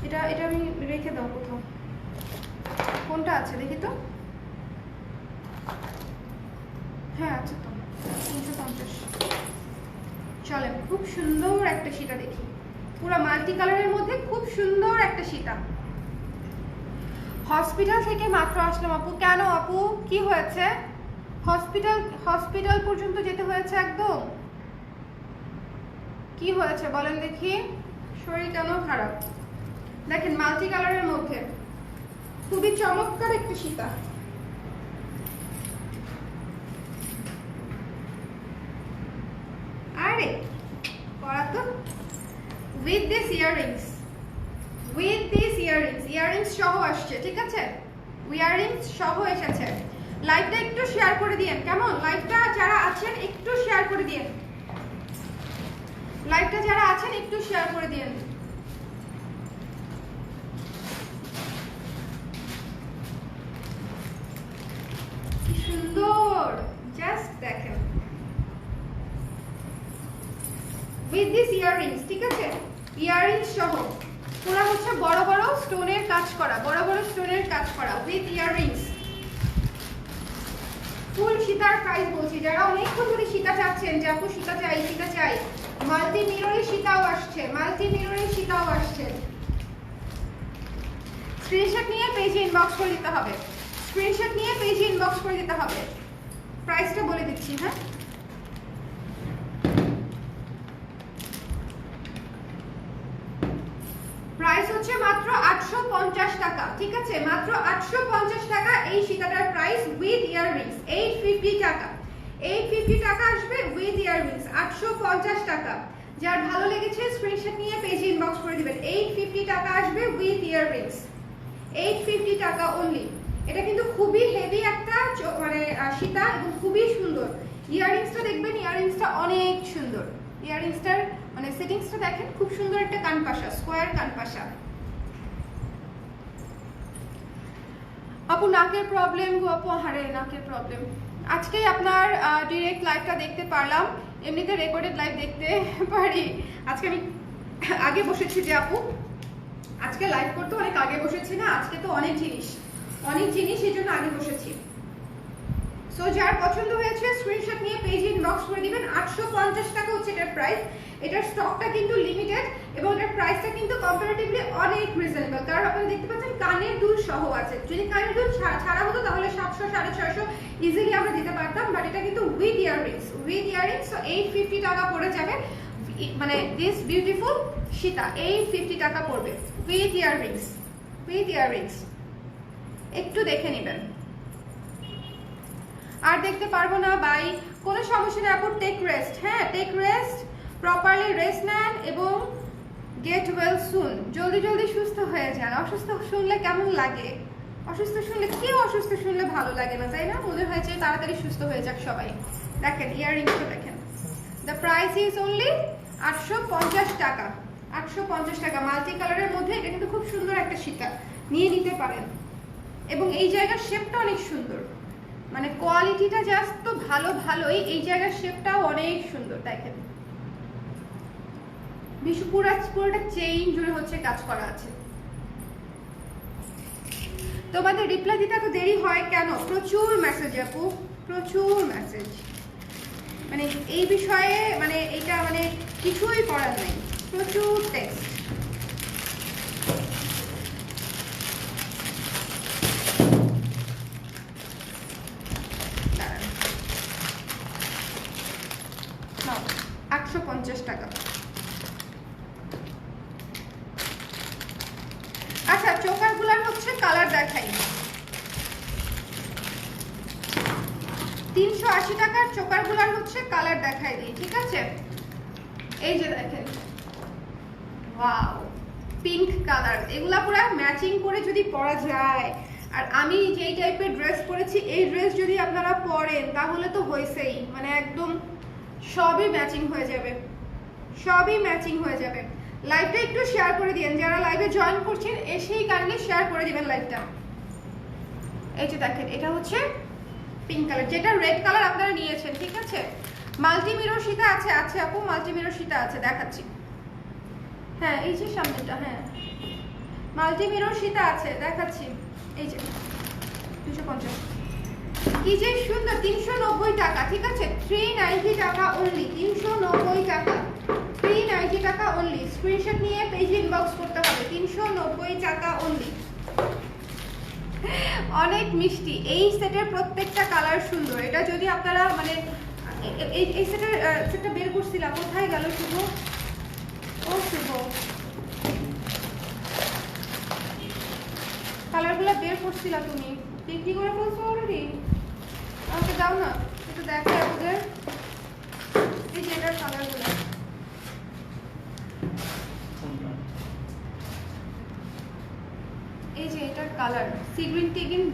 এটা এটা আমি রেখে দাও কোথাও, কোনটা আছে দেখি তো। হ্যাঁ আছে তো 350। চলেন, খুব সুন্দর একটা সীতা দেখি, পুরো মাল্টি কালারের মধ্যে খুব সুন্দর একটা সীতা। হসপিটাল থেকে মাত্র আসলাম আপু। কেন আপু, কি হয়েছে? হসপিটাল পর্যন্ত যেতে হয়েছে একদম? কি হয়েছে বলেন দেখি, শরীর কেন খারাপ? দেখেন মাল্টি কালারের মধ্যে খুবই চমৎকার একটা সীতা। আরে পরা তো, উইথ দিস ইয়াররিংস, ইয়াররিংস সহ আসছে, ঠিক আছে? ইয়াররিংস সহ এসেছে। লাইভটা একটু শেয়ার করে দিয়েন, কেমন? লাইভটা যারা আছেন একটু শেয়ার করে দিয়েন, লাইভটা যারা আছেন একটু শেয়ার করে দিয়েন। কি সুন্দর, জাস্ট দেখেন, উইথ দিস ইয়াররিংস, ঠিক আছে? ইয়াররিংস সহ পুরো হচ্ছে বড় বড় স্টোনের কাজ করা, বড় বড় স্টোনের কাজ করা, উইথ ইয়াররিংস। ফুল সীতার প্রাইস বলছি, যারা অনেকক্ষণ ধরে সীতা চাচ্ছেন যে আপু সীতা চাই, সীতা চাই, মাল্টি মিররের সীতাও আসছে, মাল্টি মিররের সীতাও আসছে। স্ক্রিনশট নিয়ে পেজে ইনবক্স করে দিতে হবে, স্ক্রিনশট নিয়ে পেজে ইনবক্স করে দিতে হবে। প্রাইসটা বলে দিচ্ছি, হ্যাঁ প্রাইস হচ্ছে মাত্র 850 টাকা, ঠিক আছে? মাত্র 850 টাকা এই সীতাটার প্রাইস, উইথ ইয়াররিংস 850 টাকা, 850 টাকা আসবে উইথ ইয়াররিংস, 850 টাকা। যার ভালো লেগেছে স্ক্রিনশট নিয়ে পেজে ইনবক্স করে দিবেন। 850 টাকা আসবে উইথ ইয়াররিংস, 850 টাকা অনলি। এটা কিন্তু খুবই হেভি একটা মানে সীতা এবং খুবই সুন্দর। ইয়াররিংসটা দেখবেন, ইয়াররিংসটা অনেক সুন্দর, ইয়াররিংসটার মানে সেটিংসটা দেখেন, খুব সুন্দর একটা কানপাশা, স্কোয়ার কানপাশা। আপু নাকের প্রবলেম গো আপু, হারে নাকের প্রবলেম। আজকেই আপনার ডিরেক্ট লাইভটা দেখতে পারলাম, এমনিতে রেকর্ডেড লাইভ দেখতে পারি। আজকে আমি আগে বসেছি যে আপু, আজকে লাইভ করতে অনেক আগে বসেছি না, আজকে তো অনেক জিনিস এই জন্য আগে বসেছি। সো যার পছন্দ হয়েছে স্ক্রিনশট নিয়ে পেজে ইনবক্স করে দিবেন। 850 টাকা হচ্ছে এটার প্রাইস। এটার স্টকটা কিন্তু লিমিটেড এবং এটার প্রাইসটা কিন্তু কম্পারেটিভলি অনেক রিজনেবল, কারণ আপনারা দেখতে পাচ্ছেন কানের দুল সহ আছে। যদি কানের দুল ছাড়া হতো তাহলে 700 650 ইজিলি আমরা দিতে পারতাম, বাট এটা কিন্তু উইথ ইয়াররিংস, সো 850 টাকা পড়ে যাবে। মানে দিস বিউটিফুল সীতা 850 টাকা পড়বে উইথ ইয়াররিংস। একটু দেখে নেবেন। আর দেখতে পারবো না বাই, কোনো সমস্যা নেই আপু, টেক রেস্ট, হ্যাঁ টেক রেস্ট, প্রপারলি রেস্ট নেন এবং গেট ওয়েল সুন, জলদি জলদি সুস্থ হয়ে যান। অসুস্থ শুনলে কেমন লাগে? অসুস্থ শুনলে, কেউ অসুস্থ শুনলে ভালো লাগে না, তাই না? মনে হয় যে তাড়াতাড়ি সুস্থ হয়ে যাক সবাই। দেখেন ইয়াররিংসটা দেখেন, দ্য প্রাইস ইজ অনলি 850 টাকা। 850 টাকা, মাল্টি কালারের মধ্যে। এটা কিন্তু খুব সুন্দর একটা সীতা, নিয়ে নিতে পারেন। এবং এই জায়গার শেপটা অনেক সুন্দর, মানে কোয়ালিটিটা জাস্ট তো ভালো ভালোই, এই জায়গার শেপটাও অনেক সুন্দর। দেখেন পুরোটা চেইন জুড়ে হচ্ছে কাজ করা আছে। তোমাদের রিপ্লাই দিতে এত দেরি হয় কেন? প্রচুর মেসেজ আপু, প্রচুর মেসেজ। মানে এই বিষয়ে মানে এটা মানে কিছুই করার নেই, প্রচুর টেক্সট। নাও 850 টাকা। আচ্ছা চোকারগুলার হচ্ছে কালার দেখাই। 380 টাকার চোকারগুলার হচ্ছে কালার দেখাই দিই, ঠিক আছে? এই যে দেখেন, ওয়াও পিঙ্ক কালার, এগুলা পুরো ম্যাচিং করে যদি পরা যায়। আর আমি যেই টাইপের ড্রেস পরেছি, এই ড্রেস যদি আপনারা পরেন তাহলে তো হয়েছেই, মানে একদম সবই ম্যাচিং হয়ে যাবে, সবই ম্যাচিং হয়ে যাবে। লাইভটা একটু শেয়ার করে দিবেন, যারা লাইভে জয়েন করছেন এসেই কাইন্ডলি শেয়ার করে দিবেন লাইভটা। এই যে দেখেন, এটা হচ্ছে পিঙ্ক কালার, যেটা রেড কালার আপনারা নিয়েছেন, ঠিক আছে? মাল্টি মিরর সীতা আছে, আছে আপু মাল্টি মিরর সীতা আছে, দেখাচ্ছি। হ্যাঁ এই যে সামনেটা, হ্যাঁ মাল্টি মিরর সীতা আছে, দেখাচ্ছি। এই যে 250, কি যে সুন্দর। 390 টাকা, ঠিক আছে? 390 টাকা অনলি, 390 টাকা, 390 টাকা অনলি। স্ক্রিনশট নিয়ে পেজ ইনবক্স করতে হবে। 390 টাকা অনলি। অনেক মিষ্টি। এই সেটের প্রত্যেকটা কালার সুন্দর। এটা যদি আপনারা মানে এই সেটটা বের করছিলাম, কোথায় গেল শুভ? ও শুভ, কালারগুলো বের করছিলা তুমি, বিক্রি করে ফেলছো অলরেডি? আমাকে দাও না একটু, দেখো ওদের। এই যে এটার কালারগুলো, এই যে এটার colour sea green tea green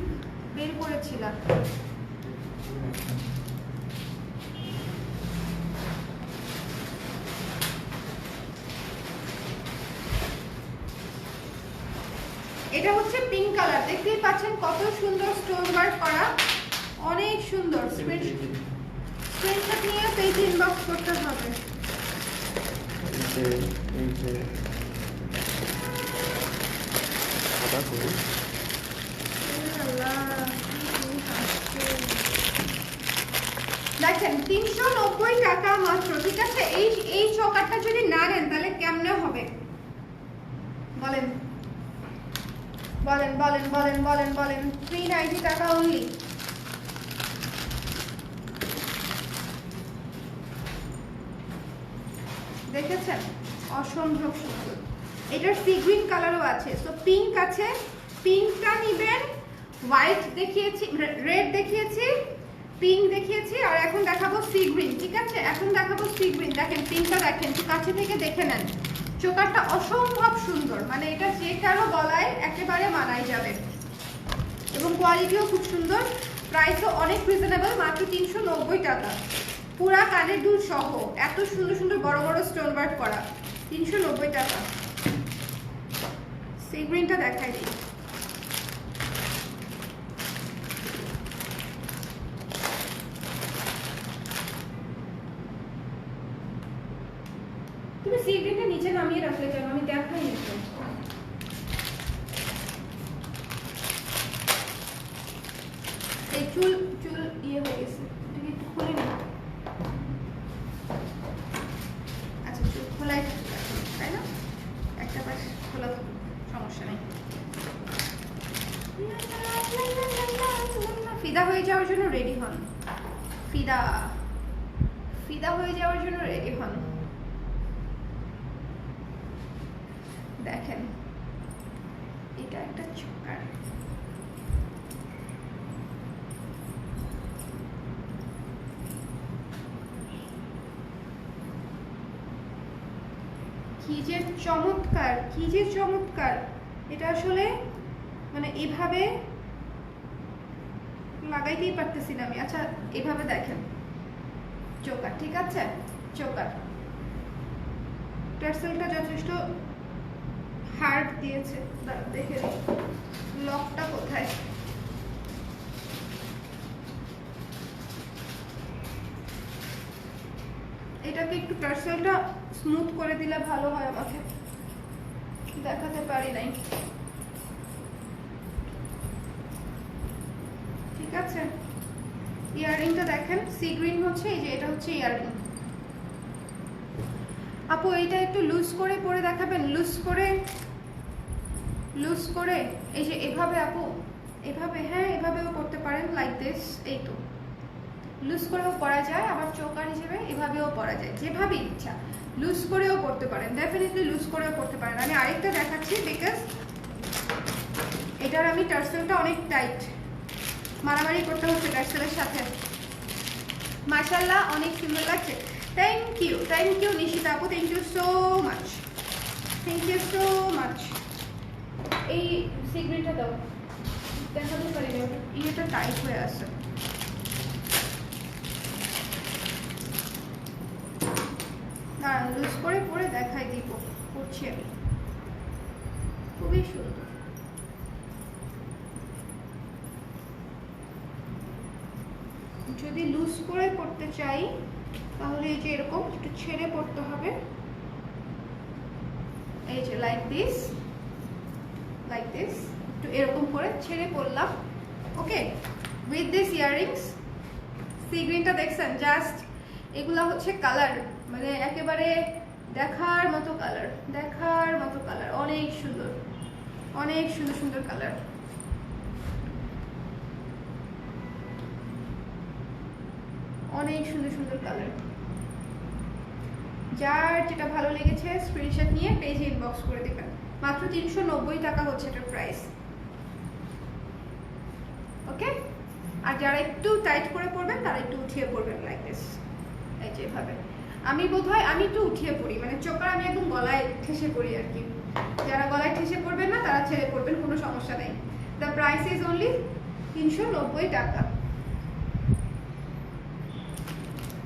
বের করেছিলাম। এটা হচ্ছে পিঙ্ক কালার, দেখতেই পাচ্ছেন কত সুন্দর স্টোন ওয়ার্ক করা, অনেক সুন্দর। স্ক্রিনশট নিয়ে পেজ ইনবক্স করতে হবে। দেখেন 390 টাকা মাত্র, ঠিক আছে? এই চকারটা যদি না নেন তাহলে কেমনে হবে বলেন? বলেন বলেন বলেন বলেন বলেন। 390 টাকা অনলি। দেখেছেন, অসম্ভব সুন্দর। এটার সি গ্রিন কালারও আছে, সো পিঙ্ক আছে, পিঙ্কটা নিবেন। হোয়াইট দেখিয়েছি, রেড দেখিয়েছি, পিঙ্ক দেখিয়েছি, আর এখন দেখাবো সি গ্রিন, ঠিক আছে? এখন দেখাবো সি গ্রিন। দেখেন পিঙ্কটা, দেখেন একটু কাছে থেকে দেখে নেন, চোকারটা অসম্ভব সুন্দর, মানে এটা যে কারো গলায় একেবারে মানায় যাবে এবং কোয়ালিটিও খুব সুন্দর। প্রাইসও অনেক রিজনেবল, মাত্র 390 টাকা, পুরা কানের দুল সহ, এত সুন্দর সুন্দর বড় বড় স্টোন ওয়ার্ক করা। 390 টাকা। সি গ্রিনটা দেখাই দিই। তুমি সি গ্রিনটা নিচে নামিয়ে রাখলে কেন? আমি দেখাই নিচ্ছি। এই চুল চুল ইয়ে হয়ে গেছে, তুমি একটু খুলে নি। আচ্ছা চুল খোলাই থাকবে, তাই না? একটা পাশ খোলা থাকবে, সমস্যা নেই। ফিদা হয়ে যাওয়ার জন্য রেডি হন, ফিদা ফিদা হয়ে যাওয়ার জন্য রেডি হন। দেখেন এটা একটা চোকার, কি যে চমৎকার, কি যে চমৎকার। এটা আসলে মানে এভাবে লাগাইতেই পারতেছি না আমি। আচ্ছা এভাবে দেখেন, চোকার, ঠিক আছে, চোকার টার্সেলটা যথেষ্ট হার্ড দিয়েছে। দেখে লকটা কোথায়? এটাকে একটু টার্সেলটা স্মুথ করে দিলে ভালো হয়, আমাকে দেখাতে পারি নাই। ঠিক আছে, ইয়াররিংটা দেখেন, সি গ্রিন হচ্ছে, এই যে এটা হচ্ছে ইয়াররিং। আপু এইটা একটু লুজ করে পরে দেখাবেন, লুজ করে এই যে এভাবে আপু, এভাবে, হ্যাঁ এভাবেও করতে পারেন, লাইক দিস। এই তো লুজ করেও পরা যায়, আবার চোকার হিসেবে এভাবেও পরা যায়, যেভাবে ইচ্ছা লুজ করেও পড়তে পারেন, ডেফিনেটলি লুজ করেও পড়তে পারেন। আমি আরেকটা দেখাচ্ছি, বিকজ এটার আমি টার্সেলটা অনেক টাইট, মারামারি করতে হচ্ছে টার্সেলের সাথে। মাশাআল্লাহ অনেক সুন্দর লাগছে। থ্যাংক ইউ নিশিতা আপু, thank you so much, thank you so much. এই সিগ্রেটটা দাও, দেখাতে পারি না, ইয়েটা টাইট হয়ে আছে। না লুজ করে পরে দেখাই দিব, করছি আমি। খুবই সুন্দর। যদি লুজ করে পড়তে চাই তাহলে এই যে এরকম একটু ছেড়ে পড়তে হবে, এই যে লাইক দিস, একটু এরকম করে ছেড়ে পড়লাম। ওকে, উইথ দিস ইয়াররিংস। সি গ্রিনটা দেখছেন, জাস্ট এগুলা হচ্ছে কালার, মানে একেবারে দেখার মতো কালার, অনেক সুন্দর, অনেক সুন্দর সুন্দর কালার। অনেক সুন্দর সুন্দর কালার। যার যেটা ভালো লেগেছে স্ক্রিনশট নিয়ে পেজে ইনবক্স করে দেবেন। মাত্র 390 টাকা হচ্ছে এটার প্রাইস। ওকে, আর যারা একটু টাইট করে পড়বেন তারা একটু উঠিয়ে পড়বেন, লাইক দিস, এই যে ভাবে। আমি বোধহয় আমি একটু উঠিয়ে পড়ি, মানে চোকার আমি একদম গলায় ঠেসে পড়ি আর কি। যারা গলায় ঠেসে পড়বেন না তারা ছেড়ে পড়বেন, কোনো সমস্যা নেই। দ্য প্রাইস ইজ অনলি 390 টাকা।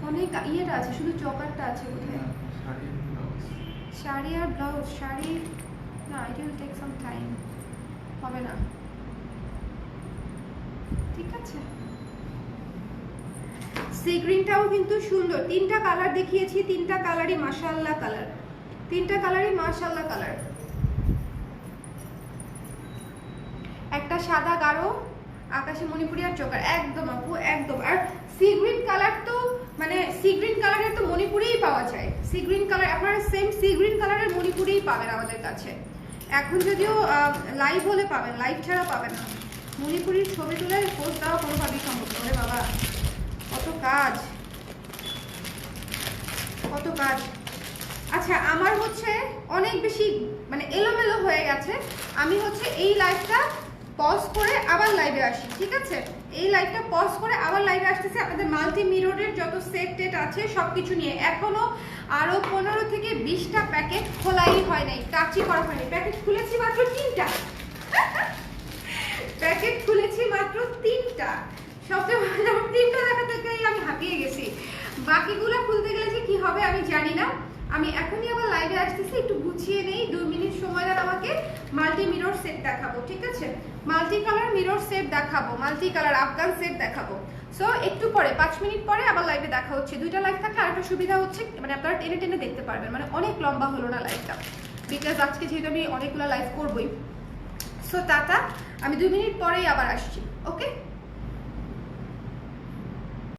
অনেক ইয়েটা আছে, শুধু চকারটা আছে বোধহয়। শাড়ি আর ব্লাউজ, শাড়ি না, it will take some time, হবে না। ঠিক আছে, সি গ্রিনটাও কিন্তু সুন্দর। তিনটা কালার দেখিয়েছি, তিনটা কালারই মাশাআল্লাহ কালার, তিনটা কালারই মাশাআল্লাহ কালার। একটা সাদা গাঢ়, আকাশি মণিপুরি আর চোকার, একদম আপু একদম। আর সি গ্রিন কালার তো মানে সি গ্রিন কালারের তো মণিপুরিই পাওয়া যায়। সি গ্রিন কালার আপনারা সেম সি গ্রিন কালারের মণিপুরিই পাবেন আমাদের কাছে। এখন যদিও লাইভ হলে পাবেন, লাইভ ছাড়া পাবেন না। মণিপুরির ছবি তুলে পোস্ট দেওয়া কোনোভাবেই সম্ভব নয় বাবা, কত কাজ, কত কাজ। আচ্ছা আমার হচ্ছে অনেক বেশি মানে এলোমেলো হয়ে গেছে, আমি হচ্ছে এই লাইভটা পজ করে আবার লাইভে আসি, ঠিক আছে? এই লাইভটা পজ করে আবার লাইভে আসতেছে আপনাদের মাল্টি মিররের যত সেট টেট আছে সবকিছু নিয়ে। এখনো আরো 15 থেকে 20টা প্যাকেট খোলাই হয় নাই, টাচই করা হয়নি। প্যাকেট খুলেছি মাত্র 3টা, প্যাকেট খুলেছি মাত্র 3টা। সবচেয়ে ভালো 3টা দেখাতে গিয়ে আমি হাঁপিয়ে গেছি, বাকিগুলো খুলতে গেলে যে কি হবে আমি জানি না। আমি এখনই আবার লাইভে আসতেছি, একটু গুছিয়ে নেই, 2 মিনিট সময় দেন আমাকে। মাল্টি মিরর সেট দেখাবো, ঠিক আছে? মাল্টি কালার মিরর সেট দেখাবো, মাল্টি কালার আফগান সেট দেখাবো। সো একটু পরে 5 মিনিট পরে আবার লাইভে দেখা হচ্ছে। 2টা লাইভ থাকলে আরেকটা সুবিধা হচ্ছে, মানে আপনারা টেনে টেনে দেখতে পারবেন, মানে অনেক লম্বা হলো না লাইভটা, বিকজ আজকে যেহেতু আমি অনেকগুলো লাইভ করবোই। সো টাটা, আমি 2 মিনিট পরেই আবার আসছি। ওকে।